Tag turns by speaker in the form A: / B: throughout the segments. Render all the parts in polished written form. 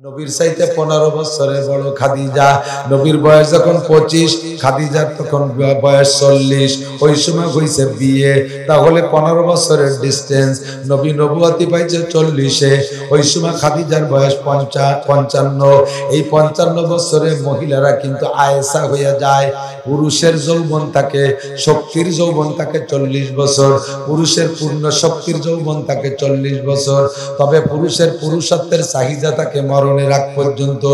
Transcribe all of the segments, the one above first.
A: নবীর চাইতে 15 বছরের বড় খাদিজা। নবীর বয়স যখন 25, খাদিজার তখন বয়স 40। ওই সময় হইছে বিয়ে, তাহলে 15 বছরের ডিস্টেন্স। নবী নবুয়তি পাইছে 40-এ, ওই সময় খাদিজার বয়স 55। এই 55 বছরে মহিলারা কিন্তু আয়েশা হয়ে যায়। পুরুষের যৌবন থাকে, শক্তির যৌবন থাকে 40 বছর, পুরুষের পূর্ণ শক্তির যৌবন থাকে 40 বছর। তবে পুরুষের পুরুষত্বের চাহিদা থাকে মরণের আগ পর্যন্ত,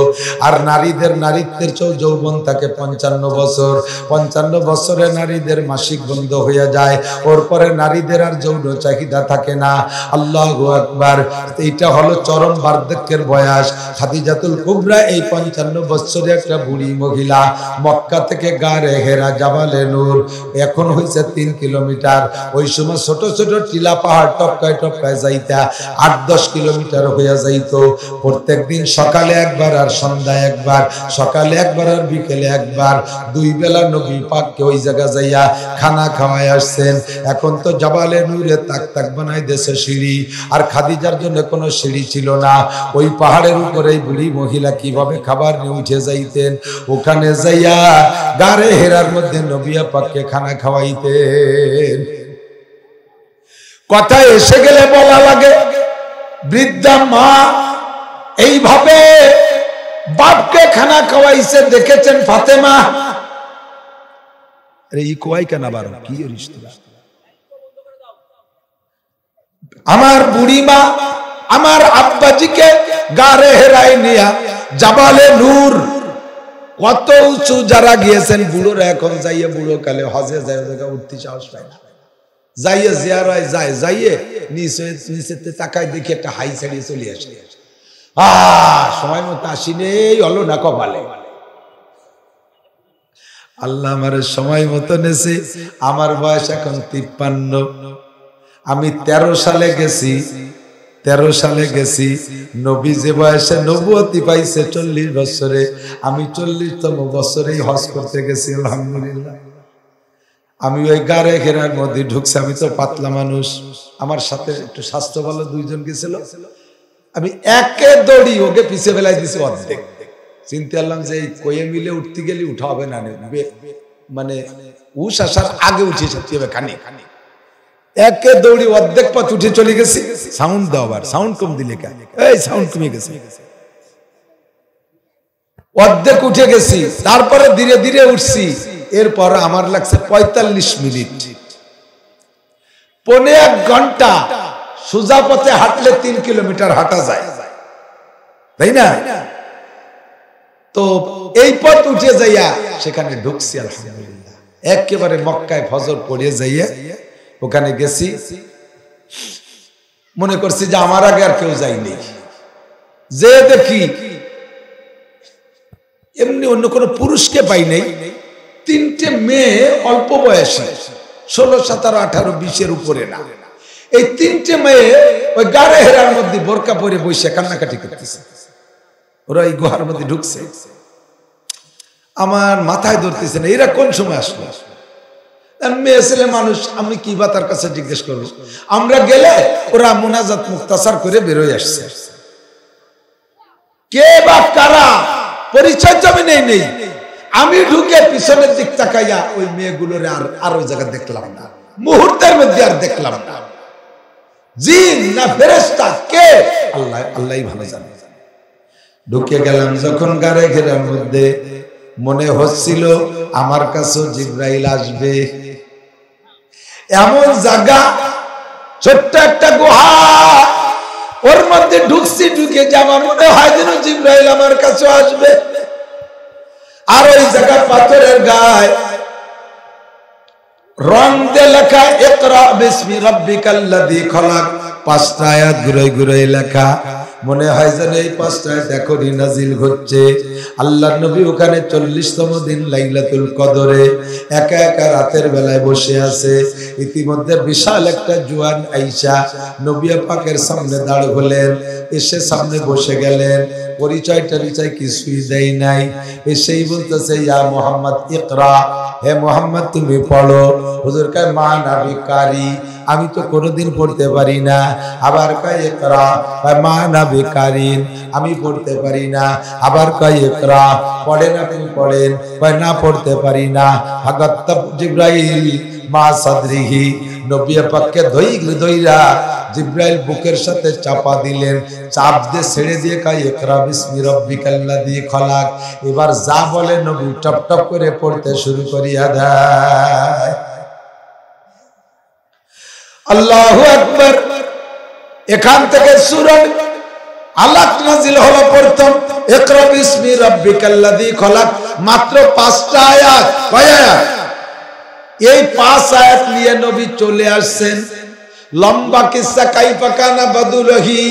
A: আর নারীদের নারীত্বের যৌবন থাকে 55 বছর। 55 বছরে নারীদের মাসিক বন্ধ হয়ে যায়, ওর পরে নারীদের আর যৌন চাহিদা থাকে না। আল্লাহু আকবার। এইটা হলো চরম বার্ধক্যের বয়স। খাদিজাতুল কুবরা এই 55 বছরের একটা বুড়ি মহিলা। মক্কা থেকে গারে হেরা জাবালে নূর এখন হয়েছে 3 কিলোমিটার। ওই সময় ছোট ছোট টিলা পাহাড় টপকায় টপকায় যাইতা 8-10 কিলোমিটার হয়ে যাইত। প্রত্যেক দিন সকালে একবার আর সন্ধ্যায় একবার, সকালে একবার আর বিকেলে একবার, 2 বেলা নবী পাককে ওই জায়গা যাইয়া খানা খাওয়ায় আসছেন। এখন তো জাবালে নূরে তাক তাক বানাই দেশে সিঁড়ি, আর খাদিজার জন্য কোনো সিঁড়ি ছিল না। ওই পাহাড়ের উপরে বুড়ি মহিলা কিভাবে খাবার নিয়ে উঠে যাইতেন, ওখানে যাইয়া গারে হেরার মধ্যে নবী পাককে খানা খাওয়াইতেন। কথা এসে গেলে বলা লাগে, বৃদ্ধা মা এইভাবে বাপকে খানা খাওয়াইছে দেখেছেন ফাতেমা। আমার বুড়ি মা আমার আব্বাজিকে গারে হেরাই নিয়া জাবালে নূর, কত উঁচু যারা গিয়েছেন বুড়োরা এখন যাইয়ে বুড়ো কালে হজে যায়, উঠতে সাহস পায় না, যাইয়ে জিয়ারায় যায়, যাইয়ে নিচে তাকায় দেখি একটা হাই ছাড়িয়ে চলে আসে। সময় মতো আসিনি হলো না কপালে। আল্লাহ আমার সময় মতো নেছে। আমার বয়স এখন 53। আমি 13 সালে গেছি, 13 সালে গেছি। নবী যে বয়সে নবুয়তি পাইছে 40 বছরে, আমি 40তম বছরেই হজ করতে গেছি। আলহামদুলিল্লাহ। আমি ওই গারে ঘেরার মধ্যে ঢুকছি। আমি তো পাতলা মানুষ, আমার সাথে একটু স্বাস্থ্য ভালো 2 জন গেছিল। আমি একে দড়ি ওকে পিছে ফেলাই দিছি অর্ধেক। চিন্তা করলাম যে এই কয়ে মিলে উঠতে গেলে উঠা হবে না, মানে উস আসার আগে উঠে সত্যি হবে খানি। একে দৌড়ি অর্ধেক পথ উঠে চলে গেছি। সাউন্ড দাও, আবার সাউন্ড কম দিলে কেন? এই সাউন্ড কমে গেছে। অর্ধেক উঠে গেছি, তারপরে ধীরে ধীরে উঠছি। এরপর আমার লাগছে 45 মিনিট, 1.5 ঘন্টা। সোজা পথে হাঁটলে 3 কিলোমিটার হাঁটা যায়, তাই না? তো এই পথ উঠে যাইয়া সেখানে ঢুকছি। আলহামদুলিল্লাহ। একেবারে মক্কায় ফজর পড়ে যাইয়া ওখানে গেছি। মনে করছি যে আমার আগে আর কেউ যায়নি। যে দেখি এমনি অন্য কোনো পুরুষকে পাই নাই, 3টে মেয়ে অল্প বয়সী, 16, 17, 18, 20-এর উপরে না। এই 3টে মেয়ে ওই গাড়ে হেরার মধ্যে বোরকা পরে বসে কান্নাকাটি করতেছে। ওরা এই গুহার মধ্যে ঢুকছে। আমার মাথায় ধরতেছে না এরা কোন সময় আসলো। মেয়ে ছেলে মানুষ, আমি কি বা তার কাছে জিজ্ঞেস করবো। আমরা গেলে ওরা মুনাজাত মুক্তাসার করে বেরোয় আসছে। কে বা কারা পরিচয় জমি নেই। আমি ঢুকে পিছনের দিক তাকাইয়া ওই মেয়েগুলোর আর ওই জায়গা দেখলাম না, মুহূর্তের মধ্যে আর দেখলাম না। জিন না ফেরেশতা কে, আল্লাহই ভালো জানে। ঢুকে গেলাম যখন গাড়ে ঘেরার মধ্যে, মনে হচ্ছিল আমার কাছে জিবরাইল আসবে। এমন জায়গা, ছোট্ট একটা গুহা, ওর মধ্যে ঢুকছি। ঢুকে যে আমার মনে হয় যেন জিবরাইল আমার কাছে আসবে। আর ওই জায়গা পাথরের গায়ে রং দিয়ে লেখা ইকরা বিসমি রাব্বিকাল্লাযী খলাক, 5টা আয়াত ঘুরে ঘুরে লেখা। মনে হয় যেন এই 5টা আয়াত এখনই নাজিল হচ্ছে। আল্লাহর নবী ওখানে 40তম দিন লাইলাতুল কদরে একা একা রাতের বেলায় বসে আছে। ইতিমধ্যে বিশাল একটা জোয়ান আয়েশা নবী পাকের সামনে দাঁড় হলেন, এসে সামনে বসে গেলেন। পরিচয় টরিচয় কিছুই দেয় নাই, এসেই বলতেছে ইয়া মুহাম্মদ ইকরা, হে মুহাম্মদ তুমি পড়ো। হুজুর কয় মা নাবি কারি, আমি তো কোনোদিন পড়তে পারি না। আবার কয় ইকরা, মা আনা বিকারিন, আমি পড়তে পারি না। আবার কয় ইকরা, পড়েন আপনি পড়েন, কয় না পড়তে পারি না। হাগাত জিবরাইল মা সাদরিহি, নবী পাককে ধইরা জিবরাইল বুকের সাথে চাপা দিলেন, চাপ দিয়ে ছেড়ে দিয়ে কয় ইকরা বিসমি রাব্বিকাল্লাযী খলাক। এবার যা বলে নবী টপ টপ করে পড়তে শুরু করিয়া দেয়। আল্লাহু আকবার। এখান থেকে সূরা আলাক নাজিল হলো প্রথম, ইকরা বিসমি রাব্বিকাল্লাযী খলাক, মাত্র 5টা আয়াত। কয় আয়াত? এই 5 আয়াত নিয়ে নবী চলে আসছেন। লম্বা কিসসা, কাইফা কানা বাদুলহি,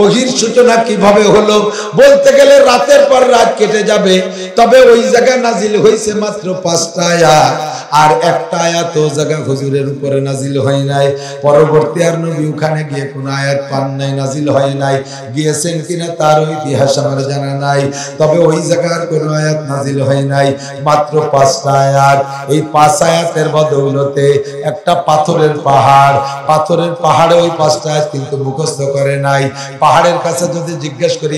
A: ওহির সূচনা কিভাবে হলো বলতে গেলে রাতের পর রাত কেটে যাবে। তবে ওই জায়গায় নাজিল হয়েছে মাত্র 5টা আয়াত, আর একটা আয়াত ও জায়গা হুজুরের উপরে নাজিল হয় নাই। পরবর্তী আর নবী ওখানে গিয়ে কোনো আয়াত পান নাই, নাজিল হয় নাই। গিয়েছেন কিনা তার ইতিহাস আমার জানা নাই, তবে ওই জায়গার কোনো আয়াত নাজিল হয় নাই, মাত্র 5টা আয়াত। এই 5 আয়াতের বদৌলতে একটা পাথরের পাহাড়ে ওই 5টা আয়াত কিন্তু মুখস্থ করে নাই। পাহাড়ের কাছে যদি জিজ্ঞেস করি,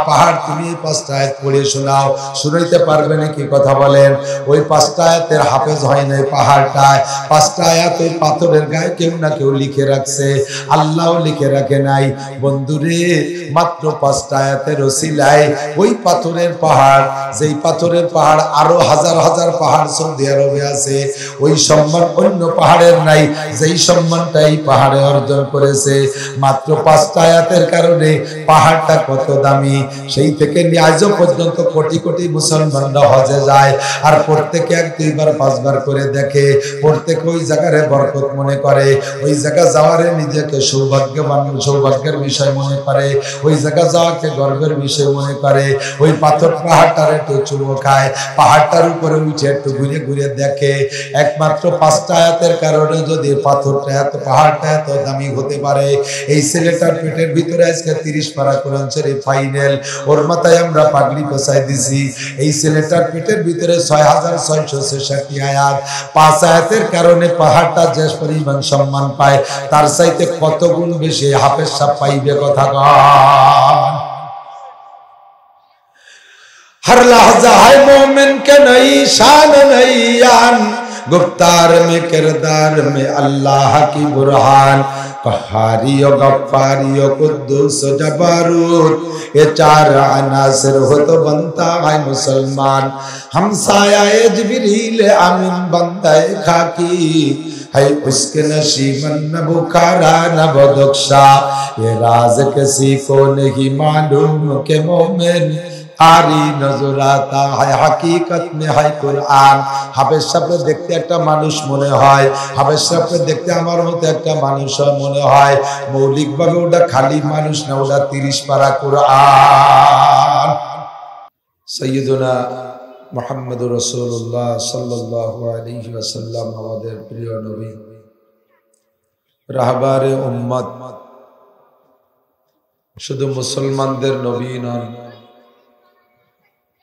A: পাহাড় তুমি এই 5টা আয়াত পড়ে শোনাও, শুনাইতে পারবে নাকি? কথা বলেন। ওই 5টা আয়াতের হাফেজ হয় নাই পাহাড়টায়। 5টা আয়াত ওই পাথরের গায়ে কেউ না কেউ লিখে রাখছে, আল্লাহও লিখে রাখে নাই। বন্ধুরে, মাত্র 5টা আয়াতের ওসিলায় ওই পাথরের পাহাড়, যেই পাথরের পাহাড় আরো হাজার হাজার পাহাড় সৌদি আরবে আছে, ওই সম্মান অন্য পাহাড়ের নাই, যেই সম্মানটা এই পাহাড়ে অর্জন করেছে। মাত্র 5টা আয়াতের কারণে পাহাড়টা কত দামি। সেই থেকে নিয়ে আজও পর্যন্ত কোটি কোটি মুসলমানরা হজে যায়, আর প্রত্যেকে 1-2 বার 5 বার করে দেখে। প্রত্যেকে ওই জায়গারে বরকত মনে করে, ওই জায়গা যাওয়ারে নিজেকে সৌভাগ্যের বিষয় মনে করে, ওই জায়গা যাওয়াকে গর্বের বিষয় মনে করে। ওই পাহাড়টার একটু চুমো খায়, পাহাড়টার উপরে উঠে একটু ঘুরে ঘুরে দেখে। একমাত্র 5টা আয়াতের কারণে যদি পাহাড়টা এত দামি হতে পারে। এই ছেলেটার পেটের ভিতরে আজকে 30 পারা কোরআন শরীফ ফাইনাল, ওর মাথায় আমরা পাগড়ি পেঁচাই দিছি। এই ছেলেটার পেটের ভিতরে 6666 আয়াত। 5 আয়াতের কারণে পাহাড়টা যে পরিমাণ সম্মান পায়, তার চাইতে কত গুণ বেশি হাফেজ সাহেব পাইবে। কথা কন। हर लहजा है मोमिन के नई शान नई यान, गुफ्तार में किरदार में अल्लाह की बुरहान, कहारियो गफ्फारियो कुद्दूस जबारूत, ये 4 अनासर हो तो बनता है मुसलमान। हमसाया जिब्रील आमीन बंदा खाकी है, उसके नशीबन न बुखारा न बदख्शा, ये राज किसी को नहीं मालूम के मोमिन आरी नजर आता है, हकीकत में है कुरान। হাফেজ সাহেব দেখতে একটা মানুষ মনে হয়, হাফেজ সাহেব দেখতে আমার মতো একটা মানুষ মনে হয়, মৌলিকভাবে ওটা খালি মানুষ না, ওটা 30 পারা কুরআন। সাইয়্যিদুনা মুহাম্মদুর রাসূলুল্লাহ সাল্লাল্লাহু আলাইহি ওয়াসাল্লাম আমাদের প্রিয় নবী, রাহবারে উম্মত, শুধু মুসলমানদের নবী নন,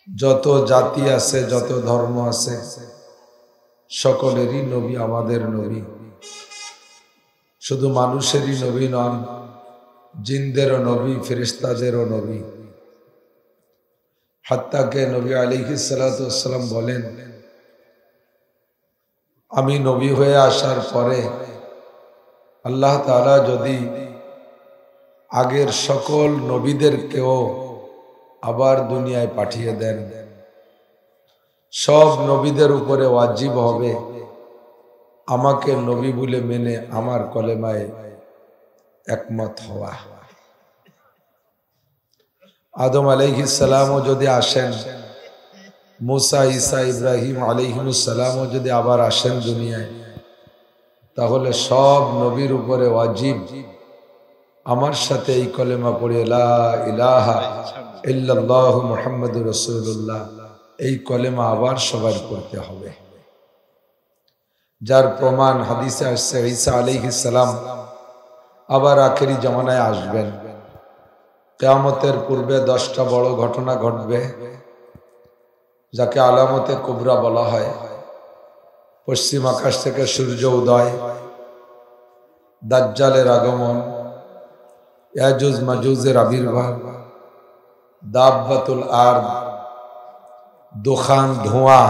A: যত জাতি আছে, যত ধর্ম আছে, সকলেরই নবী আমাদের নবী। শুধু মানুষেরই নবী নন, জিনদেরও নবী, ফেরেশতাদেরও নবী। হাত্তাকে নবী আলাইহিস সালাতু ওয়াস সালাম বলেন, আমি নবী হয়ে আসার পরে আল্লাহ তাআলা যদি আগের সকল নবীদেরকেও আবার দুনিয়ায় পাঠিয়ে দেন, সব নবীদের উপরে ওয়াজিব হবে আমাকে নবী বলে মেনে আমার কলেমায় একমত হওয়া। আদম আলাইহিস সালামও যদি আসেন, মুসা, ঈসা, ইব্রাহিম আলাইহিমুস সালামও যদি আবার আসেন দুনিয়ায়, তাহলে সব নবীর উপরে ওয়াজিব আমার সাথে এই কলেমা পড়ে লা ইলাহা ইল্লাল্লাহু মুহাম্মাদুর রাসূলুল্লাহ, এই কলেমা আবার সবার পড়তে হবে। যার প্রমাণ হাদিসে আসছে, ঈসা আলাইহিস সালাম আবার আখেরি জামানায় আসবেন। কিয়ামতের পূর্বে 10টা বড় ঘটনা ঘটবে, যাকে আলামতে কুবরা বলা হয়। পশ্চিম আকাশ থেকে সূর্য উদয়, দাজ্জালের আগমন, ইয়াজুজ মাজুজের আবির্ভাব, দাব্বাতুল আরদ, দুখান ধোঁয়া,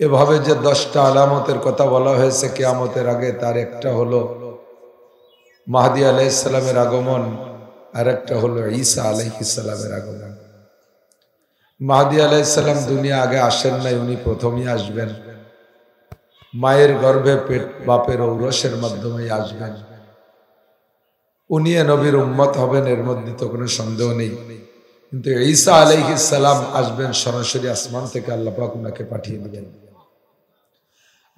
A: এভাবে যে 10টা আলামতের কথা বলা হয়েছে কিয়ামতের আগে, তার একটা হলো মাহদী আলাইহিস সালামের আগমন, আর একটা হলো ঈসা আলাইহিস সালামের আগমন। মাহদী আলাইহিস সালাম দুনিয়া আগে আসেন নাই, উনি প্রথমেই আসবেন। মায়ের গর্ভে পেট বাপের ঔরসের মাধ্যমে আসবেন। উনি নবীর উম্মত হবেন, এর মধ্যে তো কোনো সন্দেহ নেই। কিন্তু ঈসা আলাইহিস সালাম আসবেন সরাসরি আসমান থেকে, আল্লাহ পাক উনাকে পাঠিয়ে দিবেন।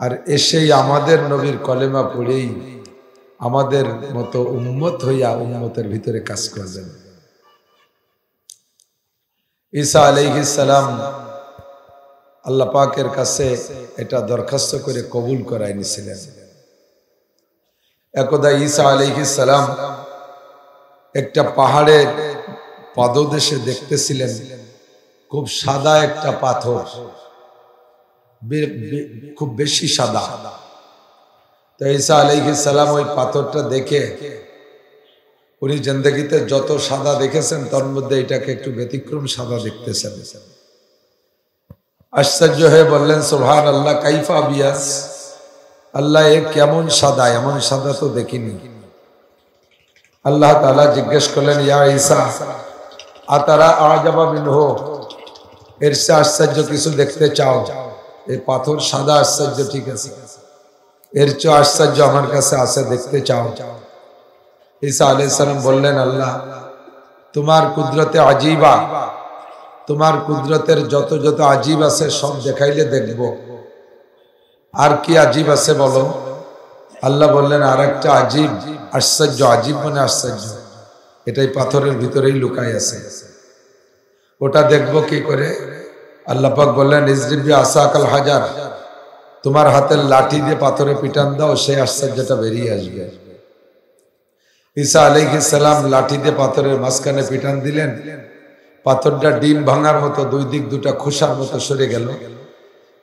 A: আর এসেই আমাদের নবীর কলেমা পড়েই আমাদের মতো উম্মত হইয়া উম্মতের ভিতরে কাজ করবেন। ঈসা আলাইহিস সালাম আল্লাহ পাকের কাছে এটা দরখাস্ত করে কবুল করাই নিছিলেন। একদা ঈসা আলাইহিস সালাম একটা পাহাড়ের পাদদেশে দেখতেছিলেন খুব সাদা একটা পাথর, খুব বেশি সাদা। তো ঈসা আলাইহিস সালাম ওই পাথরটা দেখে, উনি জিন্দেগিতে যত সাদা দেখেছেন তার মধ্যে এটাকে একটু ব্যতিক্রম সাদা দেখতেছেন। আশ্চর্য হয়ে বললেন, সুবহানাল্লাহ, কাইফা বিয়াস, আল্লাহ এ কেমন সাদা, এমন সাদা তো দেখিনি। আল্লাহ তাআলা জিজ্ঞেস করলেন, ইয়া ঈসা আতারা আজাবা মিনহু, এর সে আশ্চর্য কিছু দেখতে চাও? এই পাথর সাদা আশ্চর্য, ঠিক আছে, এর চেয়ে আশ্চর্য আমার কাছে আছে, দেখতে চাও? ঈসা আলাইহিস সালাম বললেন, আল্লাহ তোমার কুদরতে আজিবা, তোমার কুদরতের যত যত আজিব আছে সব দেখাইলে দেখব। আর কি আজিব আছে বলো? আল্লাহ বললেন, আর একটা আজিব, আশ্চর্য, আজিব মানে আশ্চর্য, এটাই পাথরের ভিতরেই লুকাই আছে, ওটা দেখব কি করে? আল্লাহ পাক বললেন, ইজরিবি আসাকাল হাজার, তোমার হাতের লাঠি দিয়ে পাথরে পিটান দাও, সেই আশ্চর্যটা বেরিয়ে আসবে। ঈসা আলাইহিস সালাম লাঠি দিয়ে পাথরের মাঝখানে পিটান দিলেন, পাথরটা ডিম ভাঙার মতো দুই দিক দুটা খোসার মতো সরে গেল।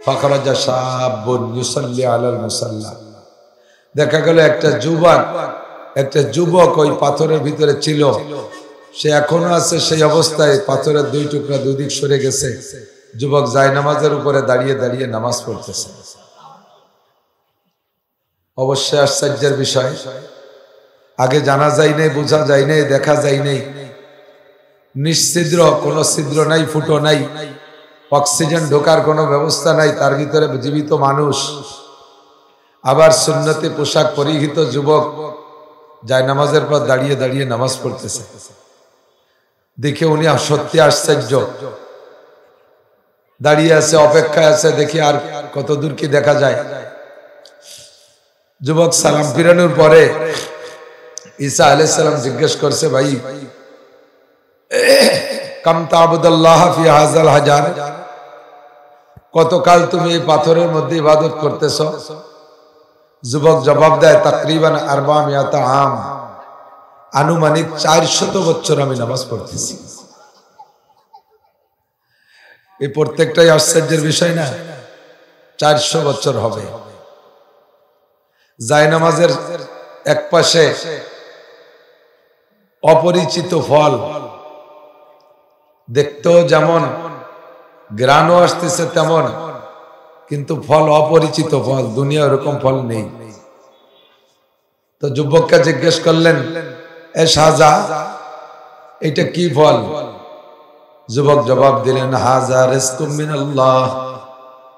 A: ফাখরাজা শাবুন ইউসাল্লি আলাল মুসাল্লা, দেখা গেল একটা যুবক ওই পাথরের ভিতরে ছিল, সে এখনো আছে সেই অবস্থায়, পাথরের দুই টুকরা দুই দিক সরে গেছে। যুবক জায়নামাজের উপরে দাঁড়িয়ে দাঁড়িয়ে নামাজ পড়তেছে। অবশ্যই আশ্চর্যের বিষয়, আগে জানা যায় নাই, বোঝা যায় নাই, দেখা যায় নাই, নিশ্ছিদ্র, কোনো ছিদ্র নাই, ফুটো নাই, অক্সিজেন ঢোকার কোনো ব্যবস্থা নাই, তার ভিতরে জীবিত মানুষ, আবার সুন্নতি পোশাক পরিহিত যুবক জায়নামাজের পর দাঁড়িয়ে দাঁড়িয়ে নামাজ পড়তেছে। দেখে উনি সত্যি আশ্চর্য, দাঁড়িয়ে আছে, অপেক্ষায় আছে, দেখি আর কত দূর কি দেখা যায়। যুবক সালাম ফিরানোর পরে ঈসা আলাইহিস সালাম জিজ্ঞেস করছে, ভাই কাম তা'বুদাল্লাহ ফি হাযাল হাজার, কতকাল তুমি এই পাথরের মধ্যে ইবাদত করতেছ? যুবক জবাব দেয়, তাকরিবান 400 আম, আনুমানিক 400 বছর আমি নামাজ পড়তেছি। এই প্রত্যেকটাই আশ্চর্যের বিষয় না? 400 বছর হবে। জায়নামাজের এক পাশে অপরিচিত ফল, দেখতেও যেমন, গ্রানও আসতেছে তেমন, কিন্তু ফল অপরিচিত ফল, দুনিয়া এরকম ফল নেই। তো যুবককে জিজ্ঞেস করলেন, এ শাহজা, এটা কি ফল? যুবক জবাব দিলেন, হাযা রিজকুম মিনাল্লাহ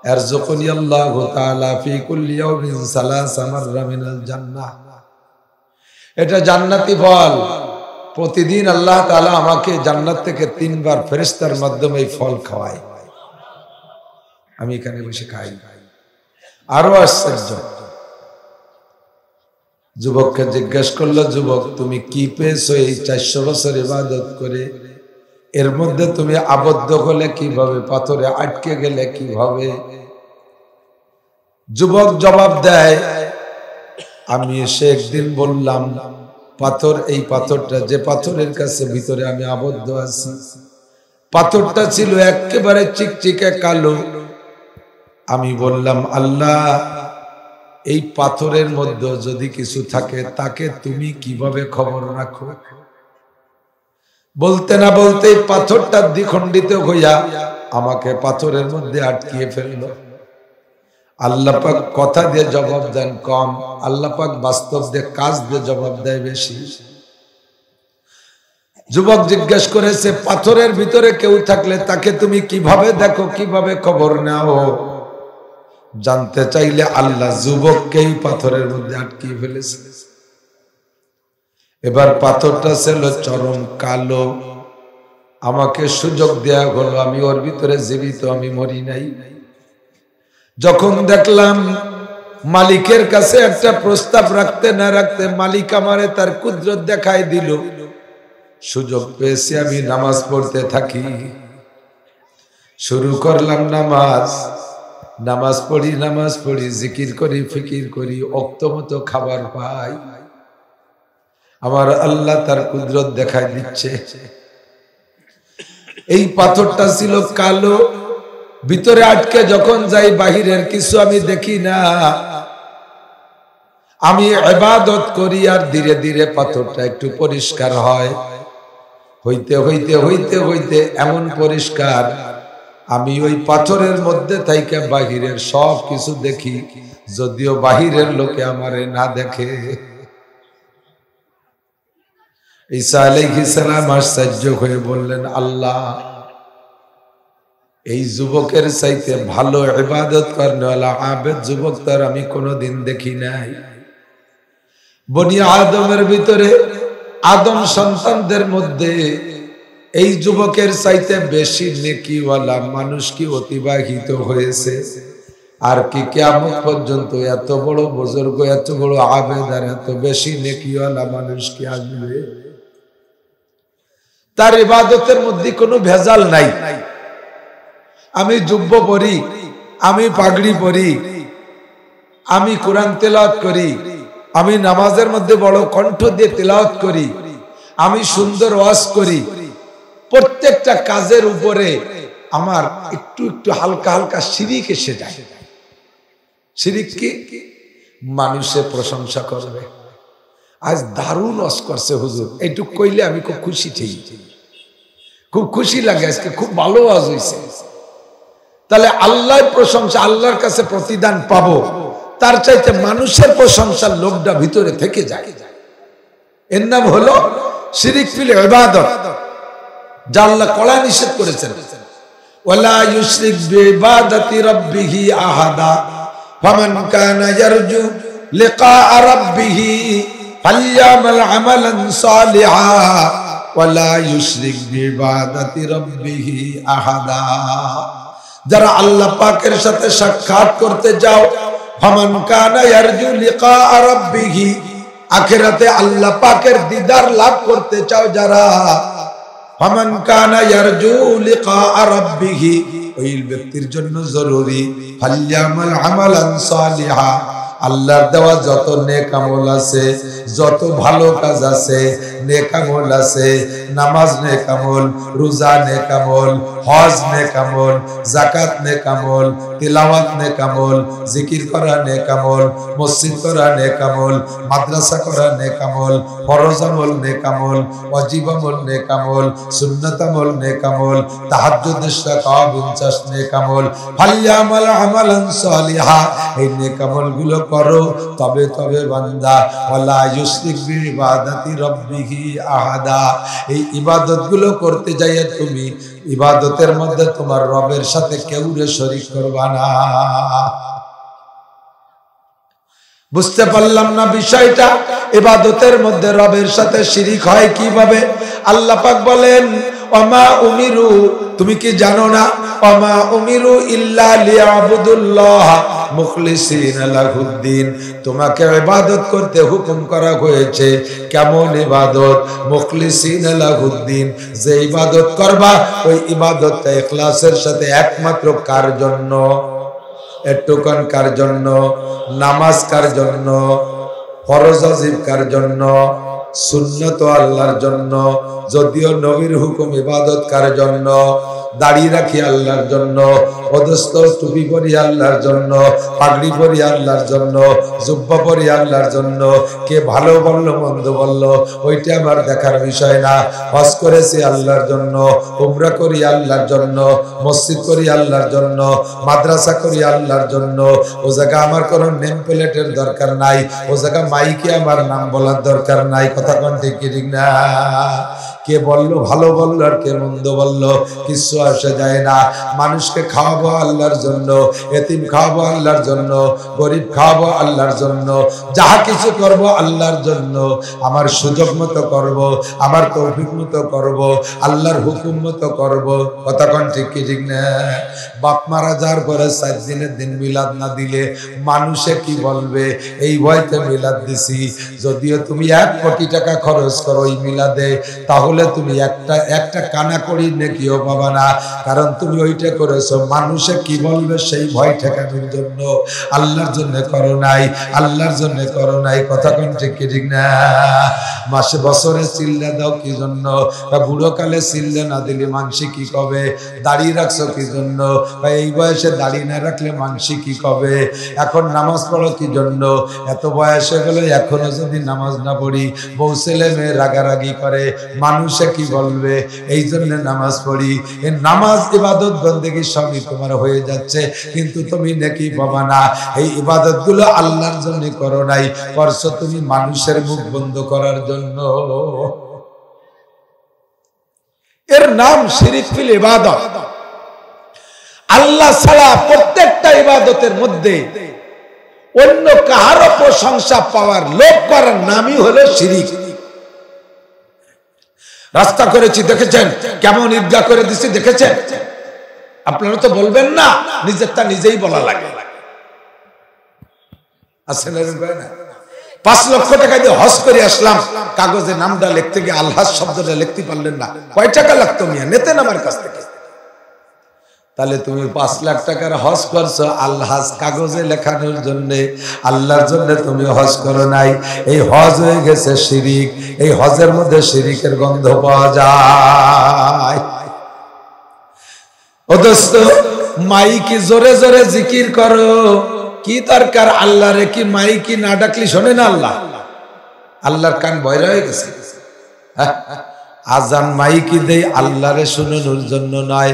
A: ইয়ারযুকুনি আল্লাহু তাআলা ফি কুল্লি ইয়াউমিন 3 মাররা মিনাল জান্নাহ, এটা জান্নাতি ফল, প্রতিদিন আল্লাহ তাআলা আমাকে জান্নাত থেকে 3 বার ফেরেশতার মাধ্যমে এই ফল খাওয়ায়, আমি এখানে বসে খাই। আরো আশ্চর্য, যুবককে জিজ্ঞেস করলো, যুবক তুমি কি পেয়েছো এই 400 বছর ইবাদত করে? এর মধ্যে তুমি আবদ্ধ হলে কিভাবে, পাথরে আটকে গেলে কিভাবে? যুবক জবাব দেয়, আমি এসে একদিন বললাম, পাথর, এই পাথরটা, যে পাথরের কাছে ভিতরে আমি আবদ্ধ আছি, পাথরটা ছিল একেবারে চিকচিকে কালো। আমি বললাম, আল্লাহ এই পাথরের মধ্যে যদি কিছু থাকে তাকে তুমি কিভাবে খবর রাখো? বলতে না বলতে পাথরটা দ্বিখণ্ডিত হইয়া আমাকে পাথরের মধ্যে আটকিয়ে ফেললো। আল্লাহ পাক কথা দিয়ে জবাব দেন কম, আল্লাহ পাক বাস্তব দিয়ে কাজ দিয়ে জবাব দেয় বেশি। যুবক জিজ্ঞেস করেছে, পাথরের ভিতরে কেউ থাকলে তাকে তুমি কিভাবে দেখো, কিভাবে খবর নাও? জানতে চাইলে আল্লাহ যুবককেই পাথরের মধ্যে আটকিয়ে ফেলেছে। এবার পাথরটা ছিল চরম কালো। আমাকে সুযোগ দেয়া হলো, আমি ওর ভিতরে জীবিত, আমি মরি নাই। যখন দেখলাম মালিকের কাছে একটা প্রস্তাব রাখতে না রাখতে মালিক আমারে তার কুদরত দেখায় দিল, সুযোগ পেয়েছি আমি নামাজ পড়তে থাকি। শুরু করলাম নামাজ, নামাজ পড়ি, জিকির করি, ফিকির করি, ওক্ত মতো খাবার পাই। আমার আল্লাহ তার কুদরত দেখায় দিচ্ছে। এই পাথরটা ছিল কালো, ভিতরে আটকে যখন যাই বাহিরের কিছু আমি দেখি না। আমি ইবাদত করি আর ধীরে ধীরে পাথরটা একটু পরিষ্কার হয়। হইতে হইতে হইতে হইতে এমন পরিষ্কার, আমি ওই পাথরের মধ্যে থাইকা বাহিরের সব কিছু দেখি, যদিও বাহিরের লোকে আমারে না দেখে। ঈসা আলাইহিস সালাম আশ্চর্য হয়ে বললেন, আল্লাহ, এই যুবকের চাইতে ভালো ইবাদত করনেওয়ালা আবেদ যুবক তার আমি কোনোদিন দেখি নাই। বনি আদমের ভিতরে আদম সন্তানদের মধ্যে এই যুবকের চাইতে বেশি নেকিওয়ালা মানুষ কি অতিবাহিত হয়েছে? আর কি কিয়ামত পর্যন্ত এত বড় বুজুর্গ, এত বড় আবেদ আর এত বেশি নেকিওয়ালা মানুষ কি আসবে? তার ইবাদতের মধ্যে কোনো ভেজাল নাই। আমি জুব্ব পরি, আমি পাগড়ি পরি, আমি কোরআন তেলাওয়াত করি, আমি নামাজের মধ্যে বড় কণ্ঠ দিয়ে তেলাওয়াত করি, আমি সুন্দর ওয়াজ করি, প্রত্যেকটা কাজের উপরে আমার একটু একটু হালকা হালকা শিরিক এসে যায়। শিরিক কি? মানুষে প্রশংসা করবে, আজ দারুণ ওয়াজ করছে হুজুর, এইটুক কইলে আমি খুব খুশি, খুব খুশি লাগে, আজকে খুব ভালো ওয়াজ হয়েছে। তাহলে আল্লাহর প্রশংসা, আল্লাহর কাছে প্রতিদান পাবো, তার চাইতে মানুষের প্রশংসার লোভটা ভিতরে থেকে যায়। এর নাম হলো শিরিক ফিল ইবাদত, যা আল্লাহ কড়া নিষেধ করেছেন। ওয়ালা ইউশরিক বিইবাদাতি রাব্বিহি আহাদা ফামান কানা ইয়ারজু লিকা রাব্বিহি ফালইয়ামাল আমালান সালিহা ওয়ালা ইউশরিক বিইবাদাতি রাব্বিহি আহাদা। যারা আল্লাহ পাকের সাথে সাক্ষাৎ করতে যাও, ফামান কানা ইয়ারজু লিকা রাব্বিহি, আখিরাতে আল্লাহ পাকের দিদার লাভ করতে চাও যারা, ফামান কানা ইয়ারজু লিকা রাব্বিহি, ওই ব্যক্তির জন্য জরুরি ফালইয়ামাল আমালান সালিহা, আল্লাহর দেওয়া যত নেক আমল আছে, যত ভালো কাজ আছে, নেক আমল আছে, নামাজ নেক আমল, রোজা নেক আমল, হজ নেক আমল, যাকাত নেক আমল, তিলাওয়াত নেক আমল, জিকির করা নেক আমল, মসজিদ করা নেক আমল, মাদ্রাসা করা নেক আমল, ফরজ আমল নেক আমল, ওয়াজিব আমল নেক আমল, সুন্নাত আমল নেক আমল, তাহাজ্জুদ রাকাত 50 নেক আমল, ফালইয়ামাল আমালান সালিহা, এই নেক আমলগুলো করো, তবে তবে বান্দা ওয়ালা ইউশরিক বিইবাদাতি রাব্বিহি আহাদা, এই ইবাদতগুলো করতে যাইয়া তুমি ইবাদতের মধ্যে তোমার রবের সাথে কেউরে শরীক করবা না। বুঝতে পারলাম না বিষয়টা? ইবাদতের মধ্যে রবের সাথে শিরিক হয় কিভাবে? আল্লাহ পাক বলেন, ওমা উমিরু, তুমি কি জানো না? ওমা উমিরু ইল্লা লিয়াবুদুল্লাহ মুখলিসিনা লাহুদ্দিন, তোমাকে ইবাদত করতে হুকুম করা হয়েছে। কেমন ইবাদত? মুখলিসিনা লাহুদ্দিন, যে ইবাদত করবা ওই ইবাদতটা ইখলাসের সাথে একমাত্র কার জন্য? এটুকান কার জন্য? নামাজ কার জন্য? ফরজ ওয়াজিব কার জন্য? সুন্নত আল্লাহর জন্য। যদিও নবীর হুকুম ইবাদত কার জন্য? দাড়ি রাখি আল্লাহর জন্য, অদস্ত টুপি পরি আল্লাহর জন্য, পাগড়ি পরি আল্লাহর জন্য, জুব্বা পরি আল্লাহর জন্য। কে ভালো বললো মন্দ বললো ওইটা আমার দেখার বিষয় না। হজ করেছি আল্লাহর জন্য, উমরা করি আল্লাহর জন্য, মসজিদ করি আল্লাহর জন্য, মাদ্রাসা করি আল্লাহর জন্য। ও জায়গা আমার কোনো নেম প্লেটের দরকার নাই, ও জায়গা মাইকে আমার নাম বলার দরকার নাই। কথা কোন ঠিক ঠিক না? কে বললো ভালো বললো আর কে মন্দ বললো কিছু আসে যায় না। মানুষকে খাওয়াবো আল্লাহর জন্য, এতিম খাওয়াবো আল্লাহর জন্য, গরিব খাওয়াবো আল্লাহর জন্য, যাহা কিছু করব আল্লাহর জন্য। আমার সুযোগ মতো করব, আমার তৌফিক মতো করব, আল্লাহর হুকুম মতো করব। কথা কোন ঠিক কি ঠিক না? বাপ মারা যাওয়ার পরে 7 দিনের দিন মিলাদ না দিলে মানুষে কি বলবে এই ভয়তে মিলাদ দিছি। যদিও তুমি 1 কোটি টাকা খরচ করো এই মিলাদে, তাহলে তুমি একটা কানা করি নেকিও পাবা না, কারণ তুমি ওইটা করেছো মানুষে কি বলবে সেই ভয় ঠেকানোর জন্য। আল্লাহর জন্য করো নাই, আল্লাহর জন্য করো নাই। কথা কোন ঠিক কি ঠিক না? মাসে বছরে চিল্লা দাও কি জন্য? বা বুড়ো কালে চিল্লা না দিলে মানসি কি কবে? দাড়ি রাখছো কি জন্য? বা এই বয়সে দাড়ি না রাখলে মানসি কি কবে? এখন নামাজ পড়ো কি জন্য? এত বয়স হয়ে গেলে এখনো যদি নামাজ না পড়ি বউ ছেলে মেয়ে রাগারাগি করে, মানুষে কি বলবে এই জন্য নামাজ পড়ি। এই নামাজ ইবাদত বন্দেগী সবই তোমার হয়ে যাচ্ছে, কিন্তু তুমি নেকি পাবা না। এই ইবাদত গুলো আল্লাহর জন্য করো নাই, করছো তুমি মানুষের মুখ বন্ধ করার জন্য। এর নাম শিরিক ফিল ইবাদত। আল্লাহ ছাড়া প্রত্যেকটা ইবাদতের মধ্যে অন্য কাহারও প্রশংসা পাওয়ার লোভ করার নামই হলো শিরিক। রাস্তা করেছি দেখেছেন, কেমন ঈদগাহ করে দিছি দেখেছেন? আপনারা তো বলবেন না, নিজেরটা নিজেই বলা লাগে। আসেন না 5 লক্ষ টাকা দিয়ে হজ করে আসলাম, কাগজে নামটা লিখতে গিয়ে আলহাজ শব্দটা লিখতে পারলেন না, কয় টাকা লাগতো মিয়া? নিতেন আমার কাছ থেকে। তাহলে তুমি 5 লাখ টাকার হজ করছো আলহাজ কাগজে লেখানোর জন্য, আল্লাহর জন্য তুমি হজ করো নাই। এই হজ হয়ে গেছে শিরিক। এই হজের মধ্যে শিরিকের গন্ধ পাওয়া যায়। ও দোস্ত, মাইকি জোরে জোরে জিকির করো, কি দরকার? আল্লাহরে কি মাইকি না ডাকলি শোনে না আল্লাহ? আল্লাহর কান বয়রা হয়ে গেছে। আজান মাইকি দেই আল্লাহরে শুনানোর জন্য নয়,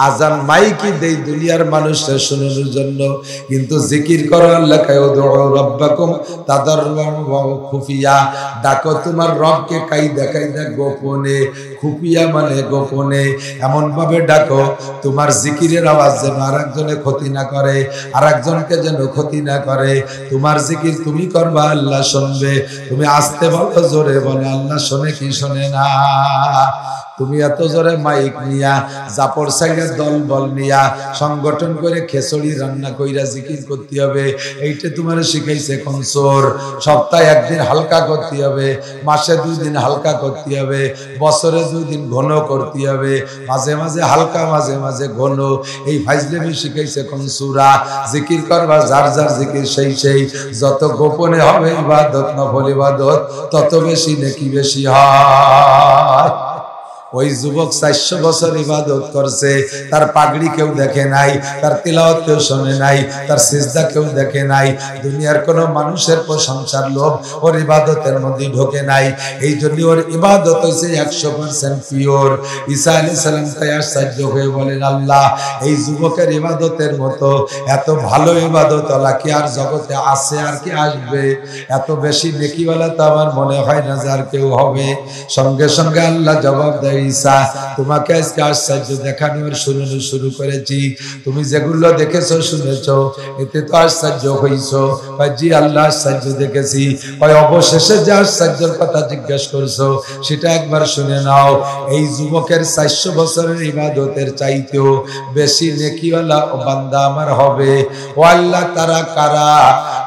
A: আজান মাইকি দেই দুনিয়ার মানুষের শুনানোর জন্য। কিন্তু জিকির করো আল্লাহকে, উদউ রাব্বাকুম তাদাররুআন ওয়া খুফিয়া, ডাকো তোমার রবকে কাইদা কাইদা গোপনে। খুফিয়া মানে গোপনে, এমন ভাবে ডাকো তোমার জিকিরের আওয়াজ যেন আরেকজনে ক্ষতি না করে, আরেকজনকে যেন ক্ষতি না করে। তোমার জিকির তুমি করবা, আল্লাহ শুনবে। তুমি আস্তে বলো জোরে বলো, আল্লাহ শোনে কি শোনে না? তুমি এত জোরে মাইক নিয়া জাপর সাইডের দল বল নিয়া সংগঠন করে খেচড়ি রান্না কইরা জিকির করতে হবে, এইটা তোমার শিখাইছে কোন চোর? সপ্তাহে 1 দিন হালকা করতে হবে, মাসে 2 দিন হালকা করতে হবে, বছরে 2 দিন ঘন করতে হবে, মাঝে মাঝে হালকা মাঝে মাঝে ঘন। এই ফাইজলামি শিখাইছে কোন সূরা? জিকির করবা যার যার জিকির সেই সেই। যত গোপনে হবে ইবাদত, নফল ইবাদত, তত বেশি নেকি বেশি হয়। ওই যুবক 400 বছর ইবাদত করছে, তার পাগড়ি কেউ দেখে নাই, তার তিলাওয়াত কেউ শোনে নাই, তার সিজদা কেউ দেখে নাই। দুনিয়ার কোন মানুষের প্রশংসার লোভ ওর ইবাদতের মধ্যে ঢোকে নাই। এই জন্য ওর ইবাদত হয়েছে 100% পিওর। ঈসা আলাইহিস সালাম তাই আশ্চর্য হয়ে বলেন, আল্লাহ এই যুবকের ইবাদতের মতো এত ভালো ইবাদতওয়ালা কি আর জগতে আছে, আর কি আসবে? এত বেশি নেকিওয়ালা তো আমার মনে হয় না যে আর কেউ হবে। সঙ্গে সঙ্গে আল্লাহ জবাব দেয়, ঈসা তোমাকে আজকে আশ্চর্য দেখানোর শুরু করেছি। তুমি যেগুলো দেখেছো শুনেছো এতে তো আশ্চর্য হইছো। জি আল্লাহ আশ্চর্য দেখেছি। অবশেষে যে আশ্চর্যের কথা জিজ্ঞেস করছো সেটা একবার শুনে নাও। এই যুবকের 400 বছরের ইবাদতের চাইতেও বেশি নেকিওয়ালা বান্দা আমার হবে। ও আল্লাহ তারা কারা?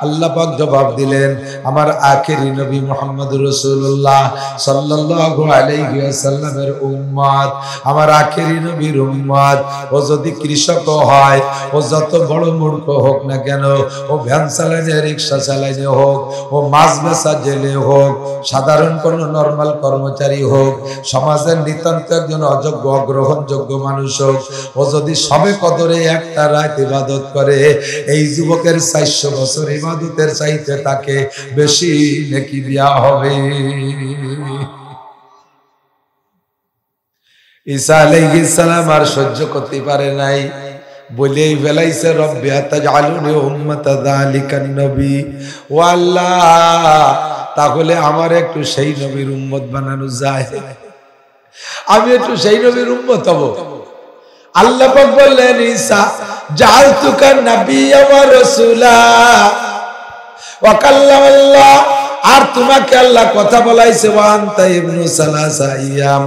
A: আল্লাহ পাক জবাব দিলেন, আমার আখেরি নবী মুহাম্মদ রাসূলুল্লাহ সাল্লাল্লাহু আলাইহি ওয়াসাল্লামের উম্মত, আমার আখেরি নবীর উম্মত। ও যদি কৃষক হয়, ও যত বড় মূর্খ হোক না কেন, ও ভ্যান চালানে রিক্সা চালানে হোক, ও মাছ বেচা জেলে হোক, সাধারণ কোন নরমাল কর্মচারী হোক, সমাজের নিতান্ত একজন অযোগ্য অগ্রহণযোগ্য মানুষ হোক, ও যদি সবে কদরে একটা রাত ইবাদত করে, এই যুবকের 400 বছর ইবাদতের চাইতে তাকে বেশি নেকি দেয়া হবে। ঈসা আলাইহিস সালাম আর সহ্য করতে পারে নাই, বলেই বেলাইছে রব্বি আতাজআলুনি উম্মাতা যালিকান নবী। ও আল্লাহ, তাহলে আমার একটু সেই নবীর উম্মত বানানো যায়, আমি একটু সেই নবীর উম্মত হব। আল্লাহ পাক বললেন, ঈসা জাআলতুকা নাবিয়্যান ওয়া রাসূলা ওয়া কাল্লামাল্লাহ, আর তোমাকে আল্লাহ কথা বলাইছে ওয়া আনতা ইবনু সালাসা আইয়াম,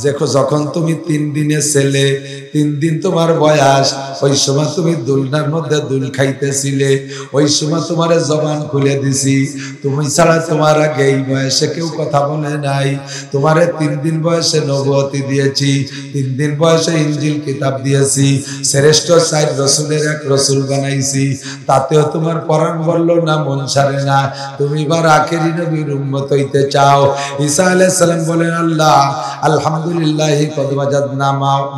A: দেখো যখন তুমি 3 দিনের ছেলে, 3 দিন তোমার বয়স, ওই সময় তুমি দুলনার মধ্যে দুল খাইতেছিলে, ওই সময় তোমার জবান খুলে দিছি, তুমি ছাড়া তোমার আগে এই বয়সে কেউ কথা বলে নাই, তোমারে 3 দিন বয়সে নবুয়তি দিয়েছি, 3 দিন বয়সে ইনজিল কিতাব দিয়েছি, শ্রেষ্ঠ 4 রাসূলের 1 রাসূল বানাইছি, তাতেও তোমার পরাণ বলল না, মন সারে না, তুমি এবার আখেরি নবীর উম্মত হইতে চাও। ঈসা আলাইহিস সালাম বলেন, আল্লাহ আলহামদুলিল্লাহ কদ ওয়াজাদনা